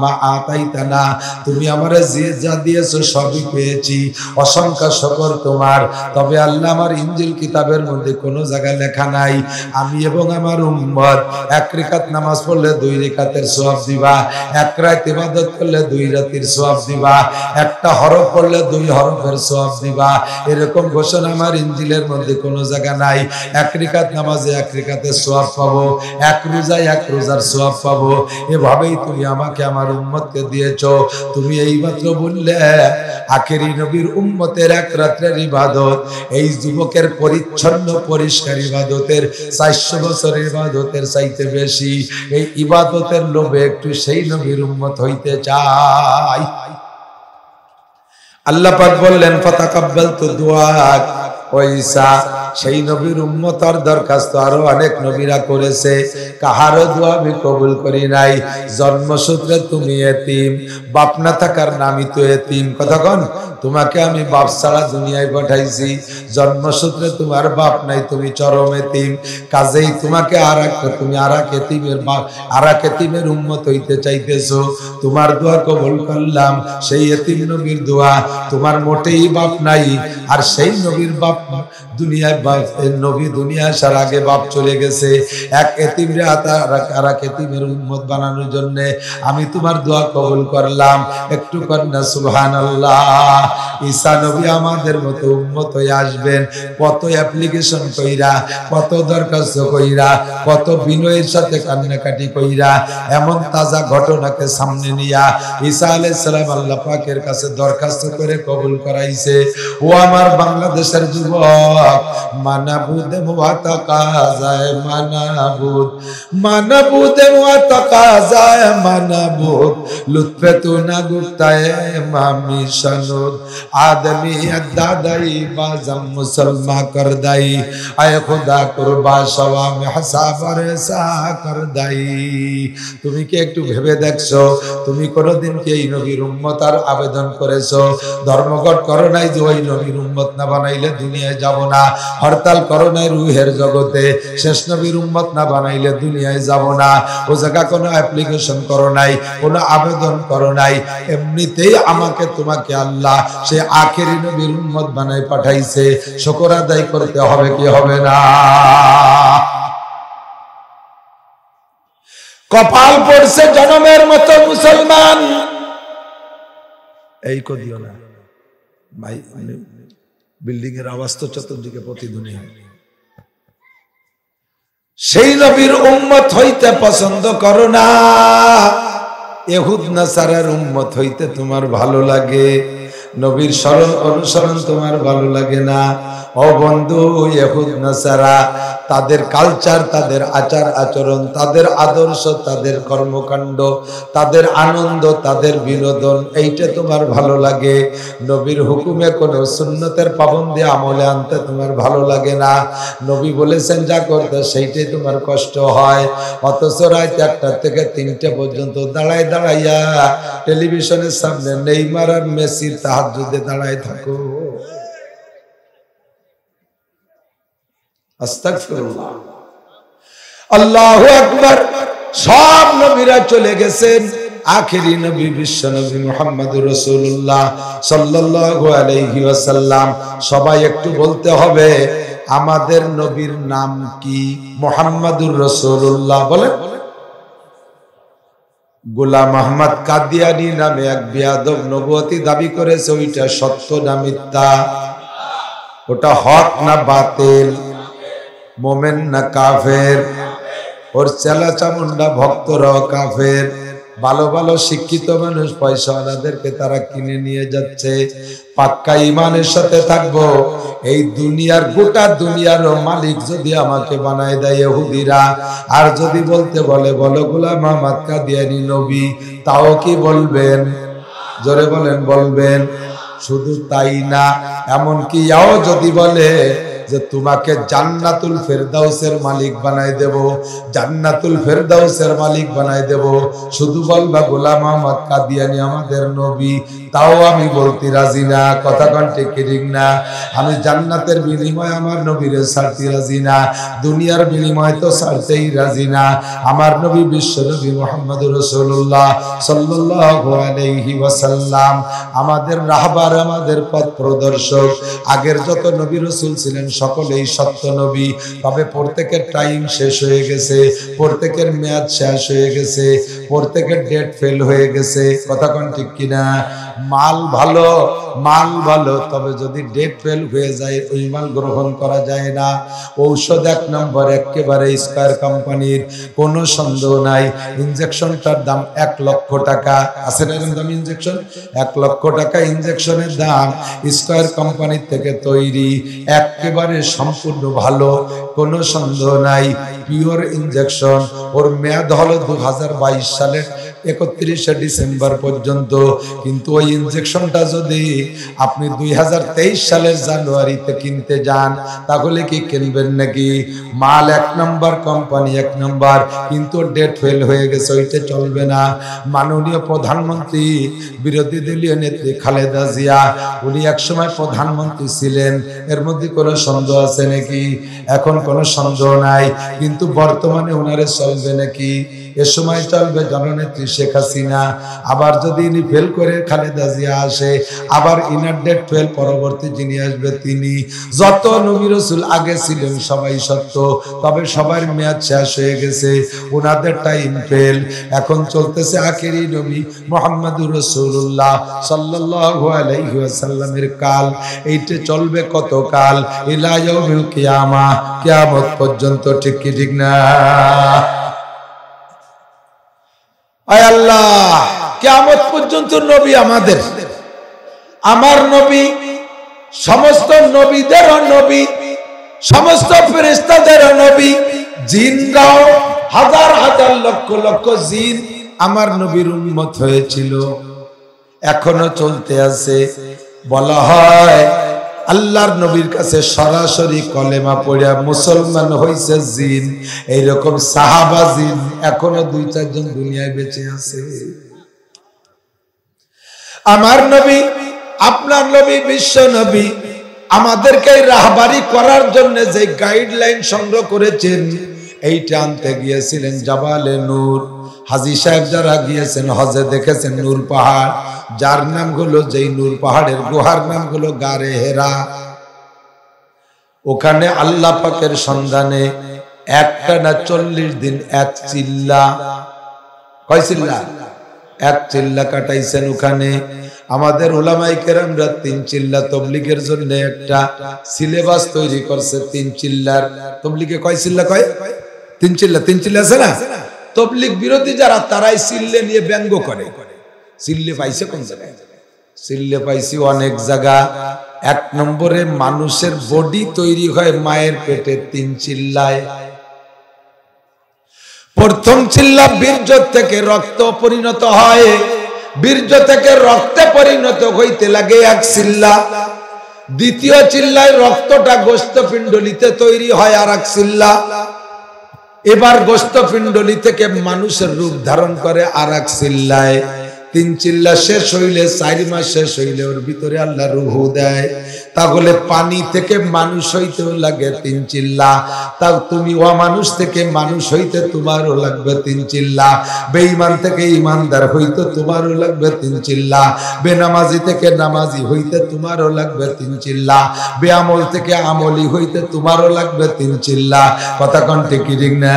A: মা আতাইতানা, তুমি আমারে যা দিয়েছো সবই পেয়েছি, অসংখ্য শুকর তোমার। তবে আল্লাহ, আমার ইনজিল কিতাবের মধ্যে কোনো জায়গায় লেখা নাই আমি এবং আমার উম্মত 1 রাকাত নামাজ পড়লে 2 রাকাতের সওয়াব দিবা, 1 রাত ইবাদত করলে 2 রাতের সওয়াব দিবা, একটা হরফ পড়লে 2 হরফের সওয়াব দিবা। এরকম ঘোষণা আমার ইনজিলের মধ্যে কোনো জায়গা নাই। 1 রাকাত নামাজে 1 রাকাতের সওয়াব পাবো, 1 রোজায় 1 রোজার সওয়াব পাবো। এভাবেই তুমি আমাকে আমার উম্মতকে দিয়েছো। তুমি এইমাত্র বললে আখেরি নবীর উম্মতের 1 রাতের ইবাদত এই যুবকের পরিচ্ছন্ন পরিষ্কার ইবাদতের 400 বছরের ইবাদতের চাইতে বেশি। এই ইবাদতের লোভে একটু সেই নবীর উম্মত হইতে চাই। আল্লাহ পাক বললেন, ফাতাকাব্বালতু দুআক। ও ঈসা, সেই নবীর উম্মতের দরখাস্ত আরো অনেক নবীরা করেছে, কাহারও দোয়া আমি কবুল করি নাই। জন্মসূত্রে তুমি এতিম, বাপ না থাকার নামই তো এতিম। কতক্ষণ তোমাকে আমি বাপ ছাড়া দুনিয়ায় পাঠাইছি, জন্মসূত্রে তোমার বাপ নাই, তুমি চরম এতিম। কাজেই তোমাকে তুমি আর এক এতিমের উম্মত হইতে চাইতেছো। তোমার দোয়া কবুল করলাম, সেই এতিম নবীর দোয়া। তোমার মোটেই বাপ নাই, আর সেই নবীর বাপ দুনিয়ায় নবী দুনিয়া আসার আগে বাপ চলে গেছে। 1 এতিমরে আর এক এতিমের উম্মত বানানোর জন্য আমি তোমার দোয়া কবুল করলাম। একটু কন্যা সুবহানাল্লাহ। ঈসা নবী আমাদের মতো উম্মত হয়ে আসবেন। কত অ্যাপ্লিকেশন কইরা, কত দরখাস্ত কইরা, কত বিনয়ের সাথে কান্নাকাটি কইরা এমন তাজা ঘটনাকে সামনে নিয়া ঈসা আলাইহিস সালাম আল্লাহ পাকের কাছে দরখাস্ত করে কবুল করাইছে। ও আমার বাংলাদেশের যুবক, মানাবুদ মুআতাকাজায় মানাবুদ, মানাবুদ মুআতাকাজায় মানাবুদ, লুৎফে তু না গুপ্তায়ে মামি শানুদ, আদমি আদাদাই বাজম মুসলমা করদাই, আয় খুদা কুরবা সওয়া মে হিসাব রেসা করদাই। তুমি কি একটু ভেবে দেখছো, তুমি কোনদিন কি এই নবীর উম্মতার আবেদন করেছো? ধর্মঘট করো নাই যে ওই নবীর উম্মত না বানাইলে দুনিয়ায় যাব না, হরতাল করো নাই রুহের জগতে শেষ নবীর উম্মত না বানাইলে দুনিয়ায় যাব না, ও জায়গা কোনো অ্যাপ্লিকেশন করো নাই, কোনো আবেদন করো নাই। এমনিতেই আমাকে তোমাকে আল্লাহ সে আখেরি নবীর উম্মত বানাই পাঠাইছে। শুকর আদায় করতে হবে কি হবে না? কপাল পড়ছে জনমের মতো মুসলমান। এই কদিও না ভাই, বিল্ডিং এর আওয়াজ তো চতুর্দিকে প্রতিধ্বনি হয়। সেই নবীর উম্মত হইতে পছন্দ করো না, ইহুদ নাসারার উম্মত হইতে তোমার ভালো লাগে। নবীর স্মরণ অনুসরণ তোমার ভালো লাগে না। ও বন্ধু, ইহুদ নাসারা তাদের কালচার, তাদের আচার আচরণ, তাদের আদর্শ, তাদের কর্মকাণ্ড, তাদের আনন্দ, তাদের বিনোদন, এইটা তোমার ভালো লাগে। নবীর হুকুমে কোন সুন্নতের পাবন্দি আমলে আনতে তোমার ভালো লাগে না। নবী বলেছেন যা করতে সেইটাই তোমার কষ্ট হয়। অথচ রাত 1টা থেকে 3টে পর্যন্ত দাঁড়ায় দাঁড়াইয়া টেলিভিশনের সামনে নেইমার আর মেসির তাহাজ্জুদে দাঁড়ায় থাকো। আস্তাগফিরুল্লাহ, আল্লাহু আকবার। সব নবীরা চলে গেছেন, আখেরি নবী বিশ্ব নবী মুহাম্মদুর রাসূলুল্লাহ সাল্লাল্লাহু আলাইহি ওয়াসাল্লাম। সবাই একটু বলতে হবে আমাদের নবীর নাম কি? মুহাম্মদুর রাসূলুল্লাহ। বলেন। গোলাম আহমদ কাদিয়ানী নামে এক বেয়াদব নবুয়তি দাবি করেছে, ওইটা সত্য না মিথ্যা? ওটা হক না বাতিল? মোমেন না কাফের? ওর চেলা চামুন্ডা ভক্তরাও কাফের। ভালো ভালো শিক্ষিত মানুষ পয়সাওয়ালাদেরকে তারা কিনে নিয়ে যাচ্ছে। পাক্কা ইমানের সাথে থাকবো। এই দুনিয়ার, গোটা দুনিয়ারও মালিক যদি আমাকে বানায় দেয় ইহুদিরা, আর যদি বলতে বলে বলো গোলাম আহমদ কাদিয়ানী নবী, তাও কি বলবেন? জোরে বলেন, বলবেন? শুধু তাই না, এমনকি ইয়াও যদি বলে যে তোমাকে জান্নাতুল ফেরদাউসের মালিক বানাই দেব, জান্নাতুল ফেরদাউসের মালিক বানাই দেব, শুধু বলবা গোলাম আহমদ কাদিয়ানী আমাদের নবী, তাও আমি বলতে রাজি না। কথা কোন ঠিক না? আমি জান্নাতের বিনিময়ে আমার নবীরে ছাড়তে রাজি না, দুনিয়ার বিনিময়ে তো ছাড়তেই রাজি না। আমার নবী বিশ্ব নবী মুহাম্মদুর রাসূলুল্লাহ সাল্লাল্লাহু আলাইহি ওয়াসাল্লাম আমাদের রাহবার, আমাদের পথ প্রদর্শক। আগের যত নবী রাসূল ছিলেন সকলেই সত্য নবী, তবে প্রত্যেকের টাইম শেষ হয়ে গেছে, প্রত্যেকের মেয়াদ শেষ হয়ে গেছে, প্রত্যেকের ডেট ফেল হয়ে গেছে। কথা কোন ঠিক কিনা? মাল ভালো, মাল ভালো, তবে যদি ডেট ফেল হয়ে যায় ওই মাল গ্রহণ করা যায় না। ঔষধ 1 নম্বর, একেবারে স্কয়ার কোম্পানির, কোনো সন্দেহ নাই। ইনজেকশনটার দাম 1 লক্ষ টাকা। আছে না এরকম দাম ইনজেকশন? 1 লক্ষ টাকা ইনজেকশনের দাম। স্কয়ার কোম্পানির থেকে তৈরি, একেবারে সম্পূর্ণ ভালো, কোনো সন্দেহ নাই। Pure injection. ওর মেয়াদ হলো 2022 সালের 31শে ডিসেম্বর পর্যন্ত। কিন্তু ওই ইনজেকশনটা যদি আপনি 2023 সালের জানুয়ারিতে কিনতে যান, তাহলে কি কিনবেন নাকি? মাল 1 নম্বর কোম্পানি, 1 নম্বর, কিন্তু ডেট ফেল হয়ে গেছে, ওইটা চলবে না। মাননীয় প্রধানমন্ত্রী, বিরোধী দলীয় নেত্রী খালেদা জিয়া, উনি একসময় প্রধানমন্ত্রী ছিলেন, এর মধ্যে কোনো সন্দেহ আছে নাকি? এখন কোনো সন্দেহ নাই, কিন্তু বর্তমানে ওনারে চলবে নাকি? এ সময় চলবে জননেত্রী শেখ হাসিনা। আবার যদি ইনি ফেল করে খালেদা জিয়া আসে, আবার ইনার ডেট ফেল, পরবর্তী যিনি আসবে তিনি। যত নবী রাসূল আগে ছিলেন সবাই সত্য, তবে সবার মেয়াদ শেষ হয়ে গেছে, ওনাদের টাইম ফেল। এখন চলতেছে আখেরি নবী মুহাম্মদুর রাসূলুল্লাহ সাল্লাল্লাহু আলাইহি ওয়াসাল্লামের কাল। এইটা চলবে কত কাল? ইলা ইয়াউমিল কিয়ামা, কিয়ামত পর্যন্ত। ঠিক কি ঠিক না? আয় আল্লাহ, কিয়ামত পর্যন্ত নবী আমাদের, আমার নবী, সমস্ত নবীদেরও নবী, সমস্ত ফেরেশতাদেরও নবী, জিনরাও হাজার হাজার লক্ষ লক্ষ জিন আমার নবীর উম্মত হয়েছিল, এখনো চলতে আছে। বলা হয় আল্লাহর নবীর কাছে সরাসরি কলেমা পড়ে মুসলমান হইছে জিন, এইরকম সাহাবা জিন এখনো 2-4 জন দুনিয়ায় বেঁচে আছে। আমার নবী, আপনার নবী, বিশ্ব নবী আমাদেরকে রাহবারি করার জন্য যে গাইডলাইন সংগ্রহ করেছেন, এইটা আনতে গিয়েছিলেন জাবালে নূর। হাজী সাহেব যারা গিয়েছেন হজে দেখেছেন নূর পাহাড়, যার নাম হলো, যেই নূর পাহাড়ের গুহার নাম হলো গারে হেরা। ওখানে আল্লাহ পাকের সন্ধানে একটানা 40 দিন এক চিল্লা, কয় চিল্লা? এক চিল্লা কাটাইছেন ওখানে। আমাদের উলামায়ে কেরামরা 3 চিল্লা তবলিগের জন্য একটা সিলেবাস তৈরি করছে। 3 চিল্লার তবলিগে কয় চিল্লা? কয় 3 চিল্লা। 3 চিল্লা আছে না? তবলিগ বিরোধী যারা, তারাই চিল্লে নিয়ে ব্যঙ্গ করে। চিল্লে পাইছে কোন জায়গায়? চিল্লে পাইছি অনেক জায়গা। এক নম্বরে মানুষের বডি তৈরি হয় মায়ের পেটে 3 চিল্লায়। প্রথম চিল্লা বীর্য থেকে রক্ত পরিণত হয়, বীর্য থেকে রক্তে পরিণত হইতে লাগে 1 চিল্লা। দ্বিতীয় চিল্লায় রক্তটা গোস্তপিণ্ডলিতে তৈরি হয় আর 1 চিল্লা। এবার গোস্তপিণ্ডলি থেকে মানুষের রূপ ধারণ করে আর 1 চিল্লায়। 3 চিল্লা শেষ হইলে 4 মাস শেষ হইলে ওর ভিতরে আল্লাহ রূহ দেয়। তাহলে পানি থেকে মানুষ হইতেও লাগে 3 চিল্লা। তাও তুমি অমানুষ থেকে মানুষ হইতে তোমারও লাগবে 3 চিল্লা। বেঈমান থেকে ঈমানদার হইতে তোমারও লাগবে 3 চিল্লা। বেনামাজি থেকে নামাজি হইতে তোমারও লাগবে 3 চিল্লা। বেআমল থেকে আমলি হইতে তোমারও লাগবে 3 চিল্লা। কথা কোন ঠিক ঠিক না?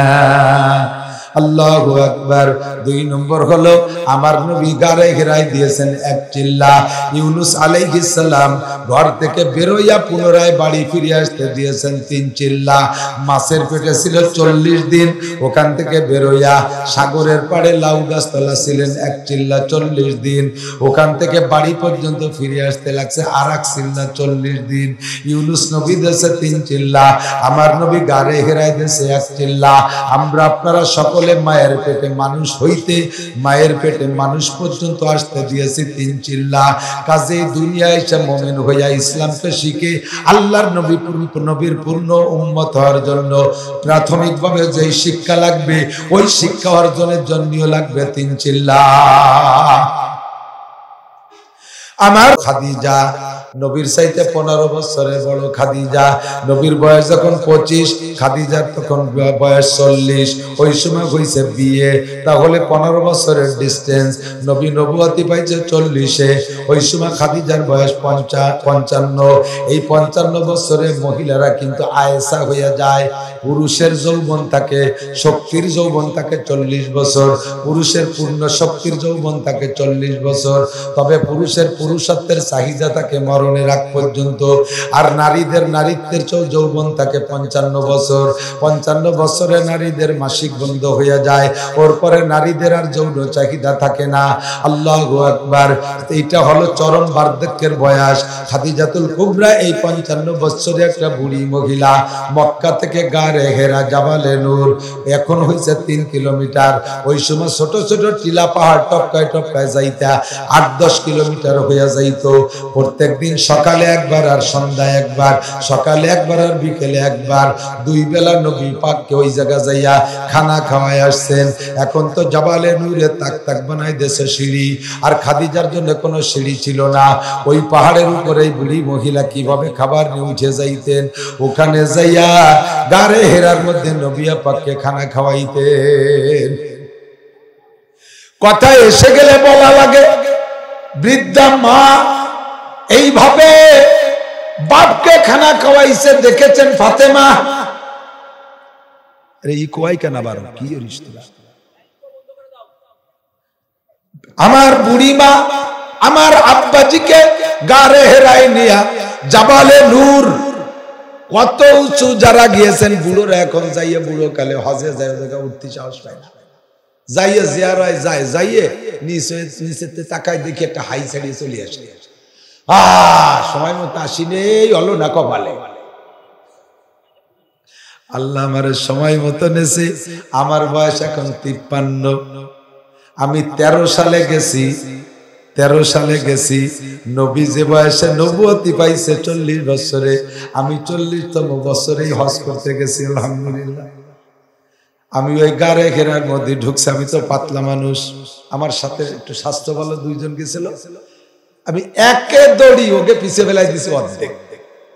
A: আল্লাহু আকবার। 2 নম্বর হলো আমার নবী গারে ঘেরাই দিয়েছেন 1 চিল্লা। ইউনুস আলাইহিস সালাম ঘর থেকে বেরোয়া পুনরায় বাড়ি ফিরে আসতে দিয়েছেন 3 চিল্লা। মাছের পেটে ছিল 40 দিন, ওখান থেকে বেরোয়া সাগরের পাড়ে লাউ গাছতলা ছিলেন 1 চিল্লা 40 দিন, ওখান থেকে বাড়ি পর্যন্ত ফিরে আসতে লাগছে আর 1 চিল্লা 40 দিন। ইউনুস নবী দেশে 3 চিল্লা, আমার নবী গারে ঘেরাই দেশে 1 চিল্লা। আমরা আপনারা সকল মায়ের পেটে মানুষ হইতে মায়ের পেটে মানুষ পর্যন্ত আসতে দিয়েছি 3 চিল্লা। কাজে দুনিয়ায় এসে মুমিন হইয়া ইসলামকে শিখে আল্লাহর নবীর পূর্ণ উম্মত হওয়ার জন্য প্রাথমিকভাবে যে শিক্ষা লাগবে ওই শিক্ষা অর্জনের জন্যও লাগবে 3 চিল্লা। আমার খাদিজা নবীর চাইতে 15 বছরের বড় খাদিজা। নবীর বয়স যখন 25, খাদিজার তখন বয়স 40। ওই সময় হইছে বিয়ে, তাহলে 15 বছরের ডিস্টেন্স। নবী নবুয়তি পাইছে 40-এ, ওই সময় খাদিজার বয়স 55। এই 55 বছরে মহিলারা কিন্তু আয়েশা হইয়া যায়। পুরুষের যৌবন থাকে, শক্তির যৌবন থাকে 40 বছর, পুরুষের পূর্ণ শক্তির যৌবন থাকে 40 বছর। তবে পুরুষের পুরুষত্বের চাহিদা থাকে মরণের আগ পর্যন্ত, আর নারীদের নারীত্বের যৌবন থাকে 55 বছর। 55 বছরে নারীদের মাসিক বন্ধ হয়ে যায়, ওর পরে নারীদের আর যৌন চাহিদা থাকে না। আল্লাহু আকবার। এইটা হলো চরম বার্ধক্যের বয়স। খাদিজাতুল কুবরা এই 55 বছরে একটা বুড়ি মহিলা। মক্কা থেকে গারে হেরা জাবালে নূর এখন হইছে 3 কিলোমিটার। ওই সময় ছোট ছোট টিলা পাহাড় টপকায় টপকায় যাইতা 8-10 কিলোমিটার হইয়া যাইতো। প্রত্যেকদিন সকালে একবার আর সন্ধ্যায় একবার, সকালে একবার আর বিকেলে একবার, 2 বেলা নবী পাককে ওই জায়গা যাইয়া খানা খাওয়ায় আসছেন। এখন তো জাবালে নূরে তাক তাক বানাই দেশে সিঁড়ি, আর খাদিজার জন্য কোনো সিঁড়ি ছিল না। ওই পাহাড়ের উপরে বুড়ি মহিলা কিভাবে খাবার নিয়ে উঠে যাইতেন, ওখানে যাইয়া গারে হেরার মধ্যে নবী পাককে খানা খাওয়াইতেন। কথা এসে গেলে বলা লাগে, বৃদ্ধা মা এইভাবে বাপকে খানা খাওয়াইছে দেখেছেন ফাতেমা। আমার বুড়ি মা আমার আব্বাজিকে গারে হেরাই নিয়া জাবালে নূর, কত উঁচু যারা গিয়েছেন বুড়োরা এখন যাইয়ে বুড়ো কালে হজে যায় উঠতে সাহস পায় না, যাইয়ে জিয়ারায় যায়, যাইয়ে নিচে তাকায় দেখি একটা হাই ছাড়িয়ে চলে আসে। সময় মতো আসি নেই হলো না কপালে। আল্লাহ আমার সময় মতো নেছে। আমার বয়স এখন 53। আমি 13 সালে গেছি, 13 সালে গেছি। নবী যে বয়সে নবুয়তি পাইছে 40 বছরে, আমি 40তম বছরেই হজ করতে গেছি। আলহামদুলিল্লাহ। আমি ওই গারে ঘেরার মধ্যে ঢুকছি। আমি তো পাতলা মানুষ, আমার সাথে একটু স্বাস্থ্য ভালো 2 জন গেছিল। আমি একে দড়ি ওকে পিছিয়ে ফেলাই দিছি অর্ধেক।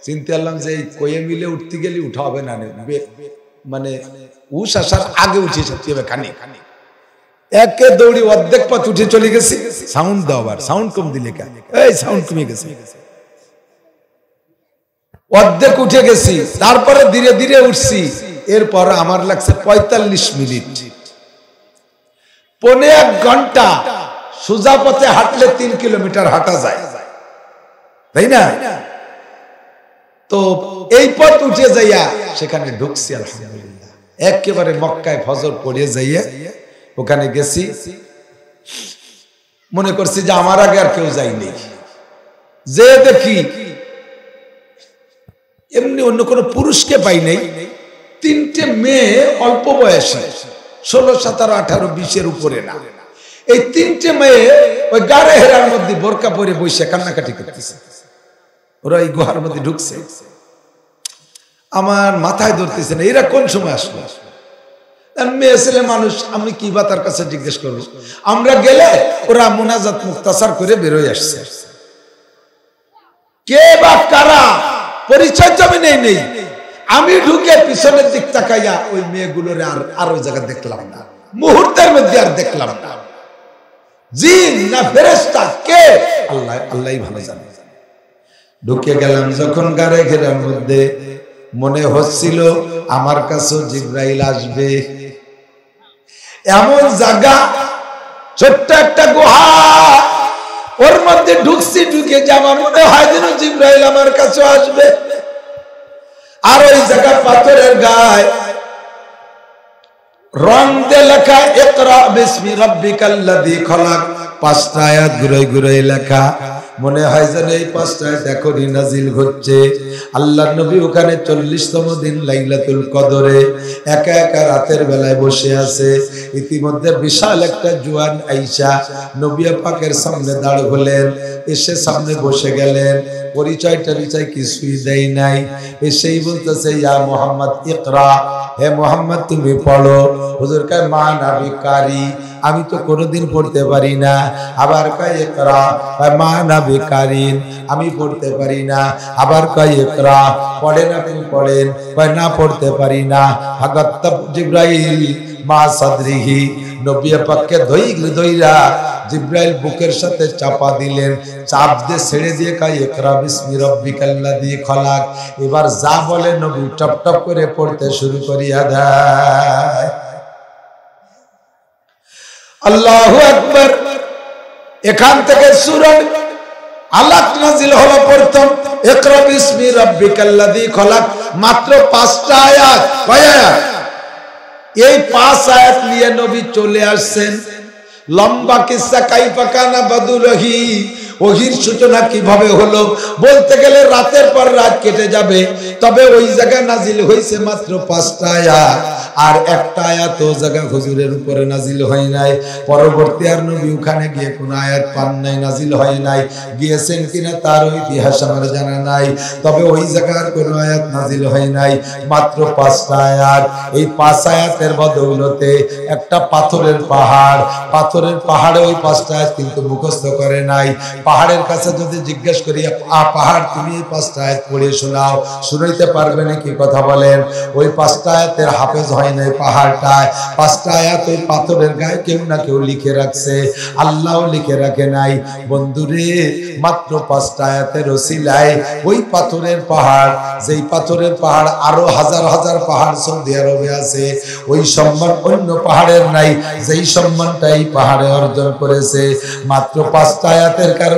A: চিন্তা করলাম যে এই কয়ে মিলে উঠতে গেলে উঠা হবে না, মানে উস আসার আগে উঠে যেতে হবে খানি। একে দৌড়ি অর্ধেক পথ উঠে চলে গেছি। সাউন্ড দাও, আবার সাউন্ড কম দিলে কেন? এই সাউন্ড কমে গেছে। অর্ধেক উঠে গেছি, তারপরে ধীরে ধীরে উঠছি। এরপর আমার লাগছে 45 মিনিট, 1.5 ঘন্টা। সোজা পথে হাঁটলে 3 কিলোমিটার হাঁটা যায়, তাই না? তো এই পথ উঠে যাইয়া সেখানে ঢুকছি। আলহামদুলিল্লাহ। একেবারে মক্কায় ফজর পড়ে যাইয়া ওখানে গেছি। মনে করছি যে আমার আগে আর কেউ যায়নি। যে দেখি এমনি অন্য কোনো পুরুষকে পাই নাই। 3টে মেয়ে অল্প বয়সে, 16, 17, 18, 20-এর উপরে না। এই 3টে মেয়ে ওই গাড়ে হেরার মধ্যে বোরকা পরে বসে কান্নাকাটি করতেছে। ওরা এই গুহার মধ্যে ঢুকছে, আমার মাথায় ধরতেছে না এরা কোন সময় আসলো। মেয়ে ছেলে মানুষ, আমি কি বা তার কাছে জিজ্ঞেস করবো। আমরা গেলে ওরা মুনাজাত মুক্তাসার করে বেরোয় আসছে। কে বা কারা পরিচয় জমি নেই। আমি ঢুকে পিছনের দিক তাকাইয়া ওই মেয়েগুলোর আর ওই জায়গা দেখলাম না, মুহূর্তের মধ্যে আর দেখলাম না। জিন না ফেরেশতা কে, আল্লাহই ভালো জানে। ঢুকে গেলাম যখন গাড়ে ঘেরার মধ্যে, মনে হচ্ছিল আমার কাছেও জিবরাইল আসবে। এমন জায়গা, ছোট্ট একটা গুহা, ওর মধ্যে ঢুকছি, ঢুকে যে আমার মনে হয় যেন জিবরাইল আমার কাছে আসবে। আর ওই জায়গা পাথরের গায়ে রং দিয়ে লেখা ইকরা বিসমি রাব্বিকাল্লাযী খলাক, 5টা আয়াত ঘুরে ঘুরে লেখা। মনে হয় যেন এই 5টা আয়াত এখনই নাজিল হচ্ছে। আল্লাহর নবী ওখানে 40তম দিন লাইলাতুল কদরে একা একা রাতের বেলায় বসে আছে। ইতিমধ্যে বিশাল একটা জোয়ান আইসা নবী পাকের সামনে দাঁড় হলেন, এসে সামনে বসে গেলেন। পরিচয় টরিচয় কিছুই দেয় নাই, এসেই বলতেছে ইয়া মুহাম্মদ ইকরা, হে মুহাম্মদ তুমি পড়ো। হুজুর কয় মা নাবি কারি, আমি তো কোনোদিন পড়তে পারি না। আবার কয় ইকরা, মা নাবি কারিন, আমি পড়তে পারি না। আবার কয় ইকরা, পড়েন আপনি পড়েন, কয় না পড়তে পারি না। হাগাত্তাব জিবরাইল মা সাদরিহি, নবী পাককে ধইরা জিবরাইল বুকের সাথে চাপা দিলেন, চাপ দিয়ে ছেড়ে দিয়ে কয় ইকরা বিসমি রাব্বিকাল্লাযী খলাক। এবার যা বলে নবী টপ টপ করে পড়তে শুরু করিয়া দেয়। আল্লাহু আকবার। এখান থেকে সূরা আলাক নাজিল হলো প্রথম, ইকরা বিসমি রাব্বিকাল্লাযী খলাক, মাত্র 5টা আয়াত। কয় আয়াত? এই 5 আয়াত নিয়ে নবী চলে আসছেন। লম্বা কিসসা, কাইফা কানা বাদুলহি, ওহির সূচনা কিভাবে হলো বলতে গেলে রাতের পর রাত কেটে যাবে। তবে ওই জায়গা নাজিল হয়েছে মাত্র 5টা আয়াত, আর একটা আয়াত ও জায়গা হুজুরের উপরে নাজিল হয় নাই। পরবর্তী আর নবী ওখানে গিয়ে কোন আয়াত পান নাই, নাজিল হয় নাই। গিয়েছেন কিনা তার ইতিহাস আমার জানা নাই, তবে ওই জায়গার কোন আয়াত নাজিল হয় নাই, মাত্র 5টা আয়াত। এই 5 আয়াতের বদৌলতে একটা পাথরের পাহাড়, পাথরের পাহাড়ে ওই 5টা আয়াত কিন্তু মুখস্থ করে নাই। পাহাড়ের কাছে যদি জিজ্ঞেস করি পাহাড় তুমি এই 5টা আয়াত পড়ে শোনাও, শুনাইতে পারবে নাকি? কথা বলেন। ওই 5টা আয়াতের হাফেজ হয় নাই পাহাড়টায়। 5টা আয়াত ওই পাথরের গায়ে কেউ না কেউ লিখে রাখছে, আল্লাহও লিখে রাখে নাই। বন্ধুরে, মাত্র 5টা আয়াতের ওসিলায় ওই পাথরের পাহাড়, যেই পাথরের পাহাড় আরো হাজার হাজার পাহাড় সৌদি আরবে আছে, ওই সম্মান অন্য পাহাড়ের নাই, যেই সম্মানটা এই পাহাড়ে অর্জন করেছে মাত্র 5টা আয়াতের কারণে।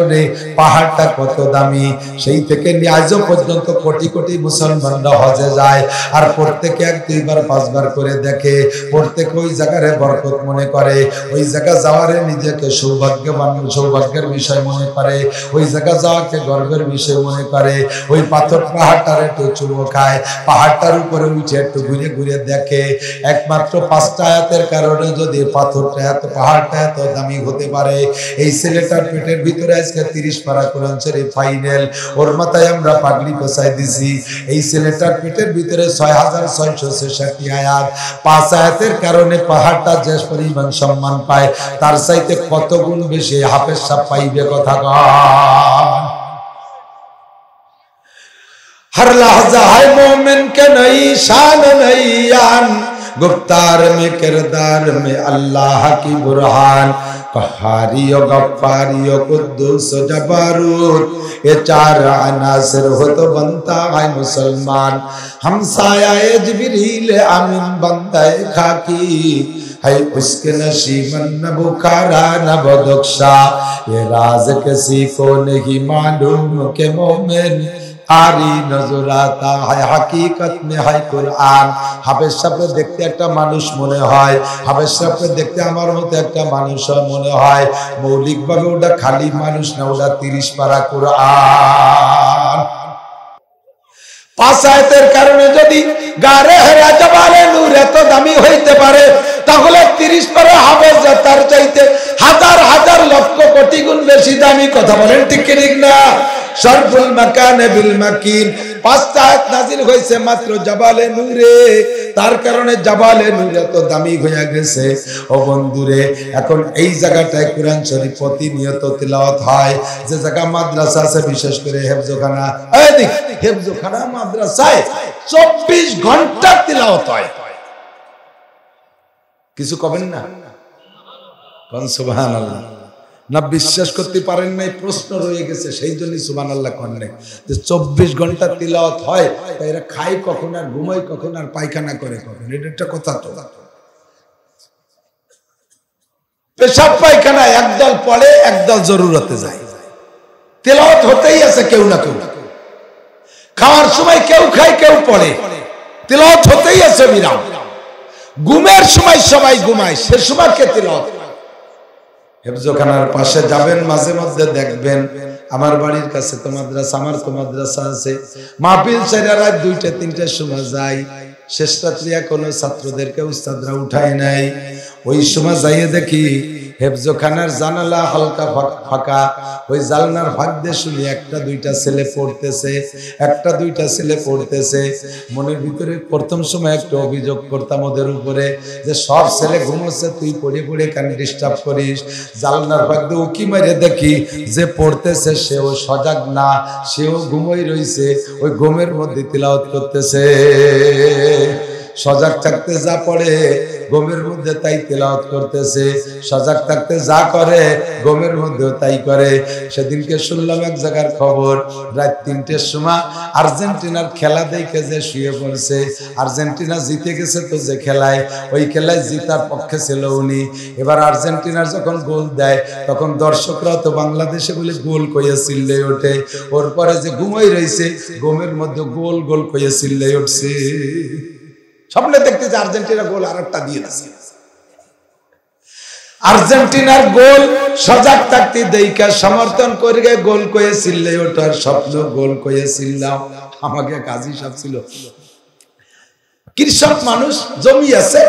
A: পাহাড়টা কত দামি, সেই থেকে আজও পর্যন্ত কোটি কোটি মুসলমানরা হজে যায়, আর প্রত্যেকে 1, 2 বার 5 বার করে দেখে। প্রত্যেকে ওই জায়গায় বরকত মনে করে, ওই জায়গা যাওয়ারে নিজেকে সৌভাগ্যবান, সৌভাগ্যের বিষয় মনে করে, ওই জায়গা যাওয়াকে গর্বের বিষয় মনে করে। ওই পাথর পাহাড়টার একটু চুমো খায়, পাহাড়টার উপরে উঠে একটু ঘুরে ঘুরে দেখে। একমাত্র 5টা আয়াতের কারণে যদি পাথরটা এত, পাহাড়টা এত দামি হতে পারে। এই ছেলেটার পেটের ভিতরে আজকে 30 পারা কোরআন শরীফ ফাইনাল, ওর মাথায় আমরা পাগড়ি পেঁচাই দিছি। এই ছেলেটার পেটের ভিতরে 6666 আয়াত। 5 আয়াতের কারণে পাহাড়টা যে পরিমাণ সম্মান পায়, তার চাইতে কত গুণ বেশি হাফেজ সাহেব পাইবে। কথা কয় हर लहजा है मोमिन के नई शान नई यान, गुफ्तार में किरदार में अल्लाह की बुरहान, कहारियो गफ्फारियो कुद्दूस जबारूत, ये 4 अनासर हो तो बनता है मुसलमान। हमसाया जिब्रील आमीन बंदा खाकी है, उसके नशीबन न बुखारा न बदख्शा, ये राज किसी को नहीं मालूम के मोमिन आरी नजर आता है हकीकत में है कुरान। হাফেজ সাহেবকে দেখতে একটা মানুষ মনে হয়, হাফেজ সাহেবকে দেখতে আমার মতো একটা মানুষ মনে হয়, মৌলিকভাবে ওটা খালি মানুষ না, ওটা 30 পারা কোরআন। পাঁচ আয়াতের কারণে যদি গারে হেরা জাবালে নূর এত দামি হইতে পারে, তাহলে 30 পারা হাফেজ তার চাইতে হাজার হাজার লক্ষ কোটি গুণ বেশি দামি। কথা বলেন ঠিক কি ঠিক না? শরফুল মাকানে বিল মাকিন, 5টা আয়াত নাযিল হইছে মাত্র জাবালে নূরে, তার কারণে জাবালে নূর এত দামি হয়ে গেছে। ও বন্ধুরে, এখন এই জায়গাটায় কোরআন শরীফ প্রতিনিয়ত তিলাওয়াত হয়। যে জায়গা মাদ্রাসা আছে, বিশেষ করে হেফজখানা, এদিক হেফজখানা মাদ্রাসায় 24 ঘন্টা তিলাওয়াত হয়। কিছু কবেন না? কোন সুবহানাল্লাহ। না বিশ্বাস করতে পারেন নাই, প্রশ্ন রয়ে গেছে, সেই জন্যই সুবহানাল্লাহ কোন নাই। যে 24 ঘন্টা তিলাওয়াত হয়, তাই এরা খায় কখন আর ঘুমায় কখন আর পায়খানা করে কখন? এটা একটা কথা তো। পেশাব পায়খানা একদল পড়ে, একদল জরুরতে যায়। তিলাওয়াত হতেই আছে কেউ না কেউ। খাওয়ার সময় কেউ খায় কেউ পড়ে, তিলাওয়াত হতেই আছে বিরাম। ঘুমের সময় সবাই ঘুমায়, সে সময় কে তিলাওয়াত? হেফজখানার পাশে যাবেন, মাঝে মধ্যে দেখবেন, আমার বাড়ির কাছে তো মাদ্রাসা, আমার তো মাদ্রাসা আছে, মাহফিল ছেড়ে রাত 2টা 3টার সময় যাই, শেষ রাত্রিয়া কোনো ছাত্রদেরকে উস্তাদরা উঠায় নাই। ওই সময় যাইয়ে দেখি হেফজখানার জানালা হালকা ফাঁকা, ওই জানলার ফাঁক দিয়ে শুনি 1-2টা ছেলে পড়তেছে, 1-2টা ছেলে পড়তেছে। মনের ভিতরে প্রথম সময় একটা অভিযোগ করতাম ওদের উপরে, যে সব ছেলে ঘুমোচ্ছে, তুই পড়ে পড়ে কেন ডিস্টার্ব করিস? জানলার ফাঁক দিয়ে উকি মারে দেখি যে পড়তেছে সেও সজাগ না, সেও ঘুমোই রইছে, ওই ঘুমের মধ্যে তিলাওয়াত করতেছে। সজাগ থাকতে যা পড়ে, ঘুমের মধ্যে তাই তিলাওয়াত করতেছে। সজাগ থাকতে যা করে, ঘুমের মধ্যেও তাই করে। সেদিনকে শুনলাম এক জায়গার খবর, রাত 3টের সময় আর্জেন্টিনার খেলা দেখে যে শুয়ে পড়ছে। আর্জেন্টিনা জিতে গেছে তো যে খেলায়, ওই খেলায় জিতার পক্ষে ছিল উনি। এবার আর্জেন্টিনার যখন গোল দেয়, তখন দর্শকরা তো বাংলাদেশে বলে গোল কইয়া চিল্লে ওঠে। ওর পরে যে ঘুমাই রয়েছে, ঘুমের মধ্যে গোল গোল কইয়া চিল্লে উঠছে। স্বপ্নে দেখতে যে আর্জেন্টিনা গোল আরেকটা দিয়ে দিচ্ছে। আর্জেন্টিনার গোল সজাগ থাকতে দেখা সমর্থন করে গোল কয়ে চিল্লে ওঠার স্বপ্ন, গোল কয়ে চিল্লাও। আমাকে কাজী সাহেব ছিল, কৃষক মানুষ, জমি আছে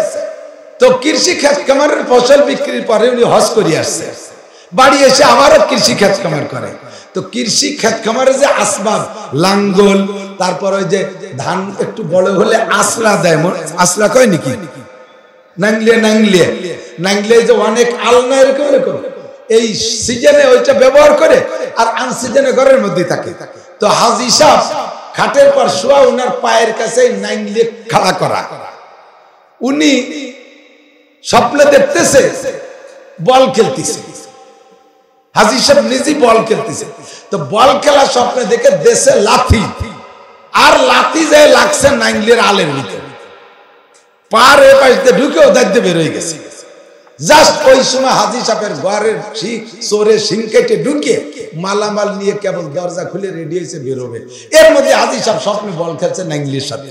A: তো, কৃষি ক্ষেত খামারের ফসল বিক্রির পরে উনি হজ করে আসছে, বাড়ি এসে আবারও কৃষি ক্ষেত খামার করে। তো কৃষি ক্ষেত খামারে যে আসবাব, লাঙ্গল, তারপর ওই যে ধান একটু বড় হলে আসলা দেয়, আসলা কয় নাকি, নাংলিয়ে নাংলিয়ে নাংলিয়ে যে অনেক আলনা এরকম এরকম, এই সিজনে ওইটা ব্যবহার করে, আর আনসিজনে ঘরের মধ্যে থাকে। তো হাজি সাহেব খাটের পর শোয়া, উনার পায়ের কাছে নাংলিয়ে খাড়া করা। উনি স্বপ্নে দেখতেছে বল খেলতেছে, হাজি সাহেব নিজে বল খেলতেছে। তো বল খেলা স্বপ্নে দেখে দেশে লাথি, আর লাথি যে লাগছে নাইংলির আলের ভিতরে, পার এ পাশে ঢুকেও দায়িত্ব বের হয়ে গেছে। জাস্ট ওই সময় হাজি সাহেবের ঘরের চোরে সিং কেটে ঢুকে মালামাল নিয়ে কেবল দরজা খুলে রেডি হয়েছে বেরোবে, এর মধ্যে হাজি সাহেব স্বপ্নে বল খেলছে নাইংলির সাথে।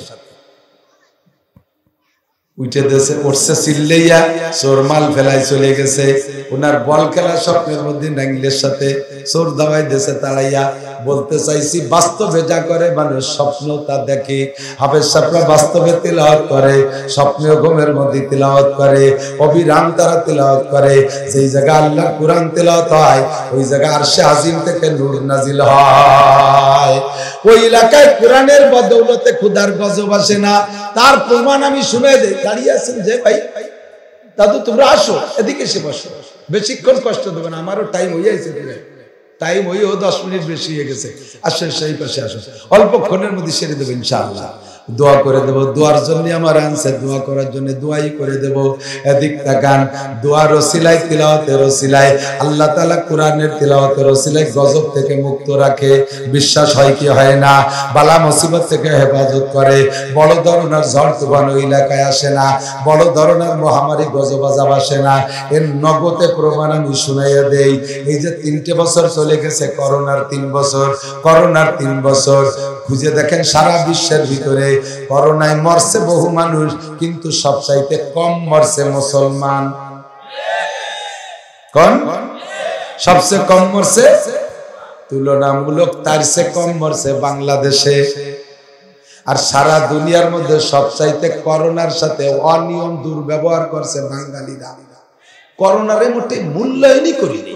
A: উঠে দেশে পড়ছে চিল্লাইয়া, চোর মাল ফেলাই চলে গেছে। ওনার বল খেলা স্বপ্নের মধ্যে নাইংলের সাথে চোর দাওয়াই দেশে তাড়াইয়া। বলতে চাইছি, বাস্তবে যা করে মানুষ স্বপ্ন তা দেখে। হাফেজ সাহেবরা বাস্তবে তিলাওয়াত করে, স্বপ্নেও ঘুমের মধ্যে তিলাওয়াত করে, অবিরাম তারা তিলাওয়াত করে। যেই জায়গা আল্লাহ কুরআন তিলাওয়াত হয়, ওই জায়গা আরশে আজিম থেকে নূর নাজিল হয়। ওই এলাকায় কোরআনের বদৌলতে খুদার গজব আসে না, তার প্রমাণ আমি শুনে দেই। দাঁড়িয়ে আছেন যে ভাই দাদু তোমরা আসো, এদিকে এসে বসো, বেশিক্ষণ কষ্ট দেবে না, আমারও টাইম হয়ে যাচ্ছে, টাইম হয়েও 10 মিনিট বেশি হয়ে গেছে। আসেন সেই পাশে আসো, অল্পক্ষণের মধ্যে সেরে দেবো ইনশাআল্লাহ। দোয়া করে দেব, দোয়ার জন্য আমার আনসার, দোয়া করার জন্য দোয়াই করে দেব। এদিক তাকান, দোয়ার ওসিলায়, তিলাওয়াতের ওসিলায় আল্লাহ তাআলা কোরআনের তিলাওয়াতের ওসিলায় গজব থেকে মুক্ত রাখে। বিশ্বাস হয় কি হয় না? বালা মুসিবত থেকে হেফাজত করে। বড় ধরনের ঝড় তুফান ওই এলাকায় আসে না, বড় ধরনের মহামারী গজব আযাব আসে না। এর নগদে প্রমাণ আমি শুনাইয়া দেই। এই যে 3টে বছর চলে গেছে, করোনার 3 বছর, করোনার 3 বছর খুঁজে দেখেন সারা বিশ্বের ভিতরে করোনায় মরছে বহু মানুষ, কিন্তু সবচাইতে কম মরছে মুসলমান। কোন সবচেয়ে কম মরছে? তুলনামূলক তার চেয়ে কম মরছে বাংলাদেশে। আর সারা দুনিয়ার মধ্যে সবচাইতে করোনার সাথে অনিয়ম দুর্ব্যবহার করছে বাঙালিরা। করোনারে মোটে মূল্যায়নই করিনি,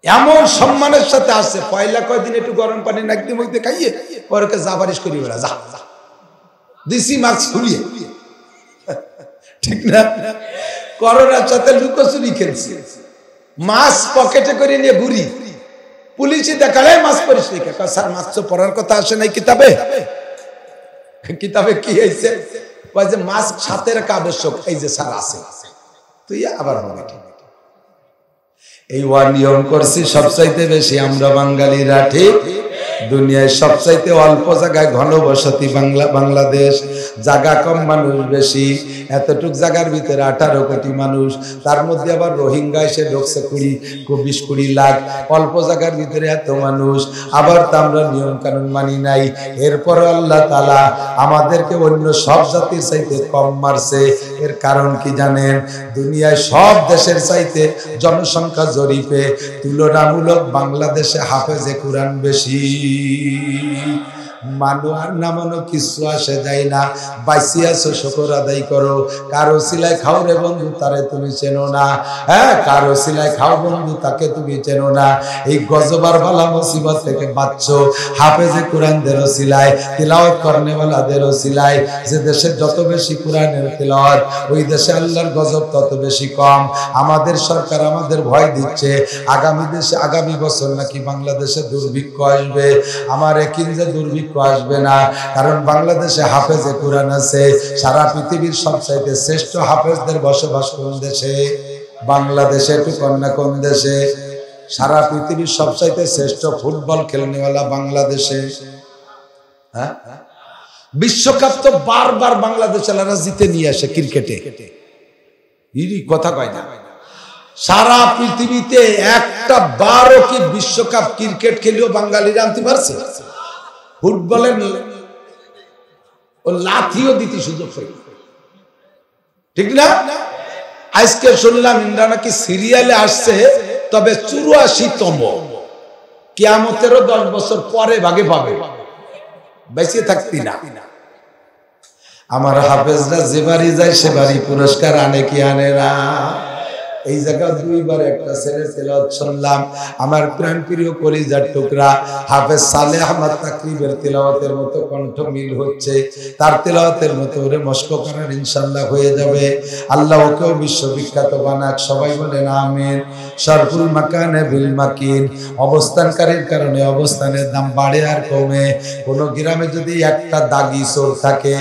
A: এমন সম্মানের সাথে আসছে। পয়লা কয়দিন একটু গরম পানি নাক দিয়ে মধ্যে খাইয়ে পরে যা বারিশ করি বেড়া যা দিসি মাস্ক খুলিয়ে, ঠিক না? করোনার সাথে লুকোচুরি খেলছে, মাস্ক পকেটে করে নিয়ে ঘুরি, পুলিশে দেখালে মাস্ক পরিস নি। স্যার মাস্ক তো পরার কথা আসে নাই কিতাবে, কিতাবে কি হয়েছে? যে মাস্ক সাথে রাখা আবশ্যক, এই যে স্যার আছে, তুই আবার হবে। এই অনিয়ম করছি সবচাইতে বেশি আমরা বাঙালিরা, ঠিক? দুনিয়ায় সবচাইতে অল্প জায়গায় ঘনবসতি বাংলাদেশ, জায়গা কম মানুষ বেশি। এতটুক জায়গার ভিতরে 18 কোটি মানুষ, তার মধ্যে আবার রোহিঙ্গা এসে ঢুকছে 20-20 লাখ। অল্প জায়গার ভিতরে এত মানুষ, আবার তো আমরা নিয়ম কানুন মানি নাই। এরপর আল্লাহ তাআলা আমাদেরকে অন্য সব জাতির চাইতে কম মারছে। এর কারণ কি জানেন? দুনিয়ায় সব দেশের চাইতে জনসংখ্যা জরিপে তুলনামূলক বাংলাদেশে হাফেজে কুরআন বেশি। মানো আর না মানো কিছু আসে যায় না, বাইসি আছো শুকর আদায় করো। কারো সিলাই খাও রে বন্ধু, তারে তুমি চেনো না। হ্যাঁ, কারো সিলাই খাও বন্ধু, তাকে তুমি চেনো না। এই গজবার বালা মুসিবত থেকে বাঁচছো হাফেজে কুরআনদেরও সিলাই, তিলাওয়াত করনেওয়ালাদেরও সিলাই। যে দেশে যত বেশি কুরআনের তিলাওয়াত, ওই দেশে আল্লাহর গজব তত বেশি কম। আমাদের সরকার আমাদের ভয় দিচ্ছে আগামী বছর নাকি বাংলাদেশে দুর্ভিক্ষ আসবে। আমার একিনজে দুর্ভিক্ষ আসবে না, কারণ বাংলাদেশে হাফেজে কুরআন আছে। সারা পৃথিবীর সবচাইতে শ্রেষ্ঠ হাফেজদের বসবাস কোন দেশে? বাংলাদেশে। একটু কন্যা কোন দেশে? সারা পৃথিবীর সবচাইতে শ্রেষ্ঠ ফুটবল খেলনেওয়ালা বাংলাদেশে। হ্যাঁ, বিশ্বকাপ তো বারবার বাংলাদেশেরা জিতে নিয়ে আসে ক্রিকেটে, কথা কয় না। সারা পৃথিবীতে একটা বারও কি বিশ্বকাপ ক্রিকেট খেলেও বাঙালিরা আনতে পারছে? ফুটবলের ও লাথিও দিতে সুযোগ পাই, ঠিক না? আজকে শুনলাম ইন্দ্রা নাকি সিরিয়ালে আসছে, তবে 84তম, কিয়ামতেরও 10 বছর পরে ভাগে পাবে, বেঁচে থাকতি না। আমার হাফেজরা যে বাড়ি যায় সে বাড়ি পুরস্কার আনে কি আনে না? এই জায়গা 2 বার একটা ছেলে তেলাওয়াত শুনলাম, আমার প্রাণ প্রিয় কলিজার টুকরা হাফেজ সালেহ আহমদ তাকরিবের তেলাওয়াতের মতো কণ্ঠ মিল হচ্ছে, তার তেলাওয়াতের মতো ওরে মস্ক করার ইনশাআল্লাহ হয়ে যাবে। আল্লাহ ওকেও বিশ্ববিখ্যাত বানাক, সবাই বলেন আমিন। শরফুল মাকানে বিল মাকিন, অবস্থানকারীর কারণে অবস্থানের দাম বাড়ে আর কমে। কোন গ্রামে যদি একটা দাগি চোর থাকে,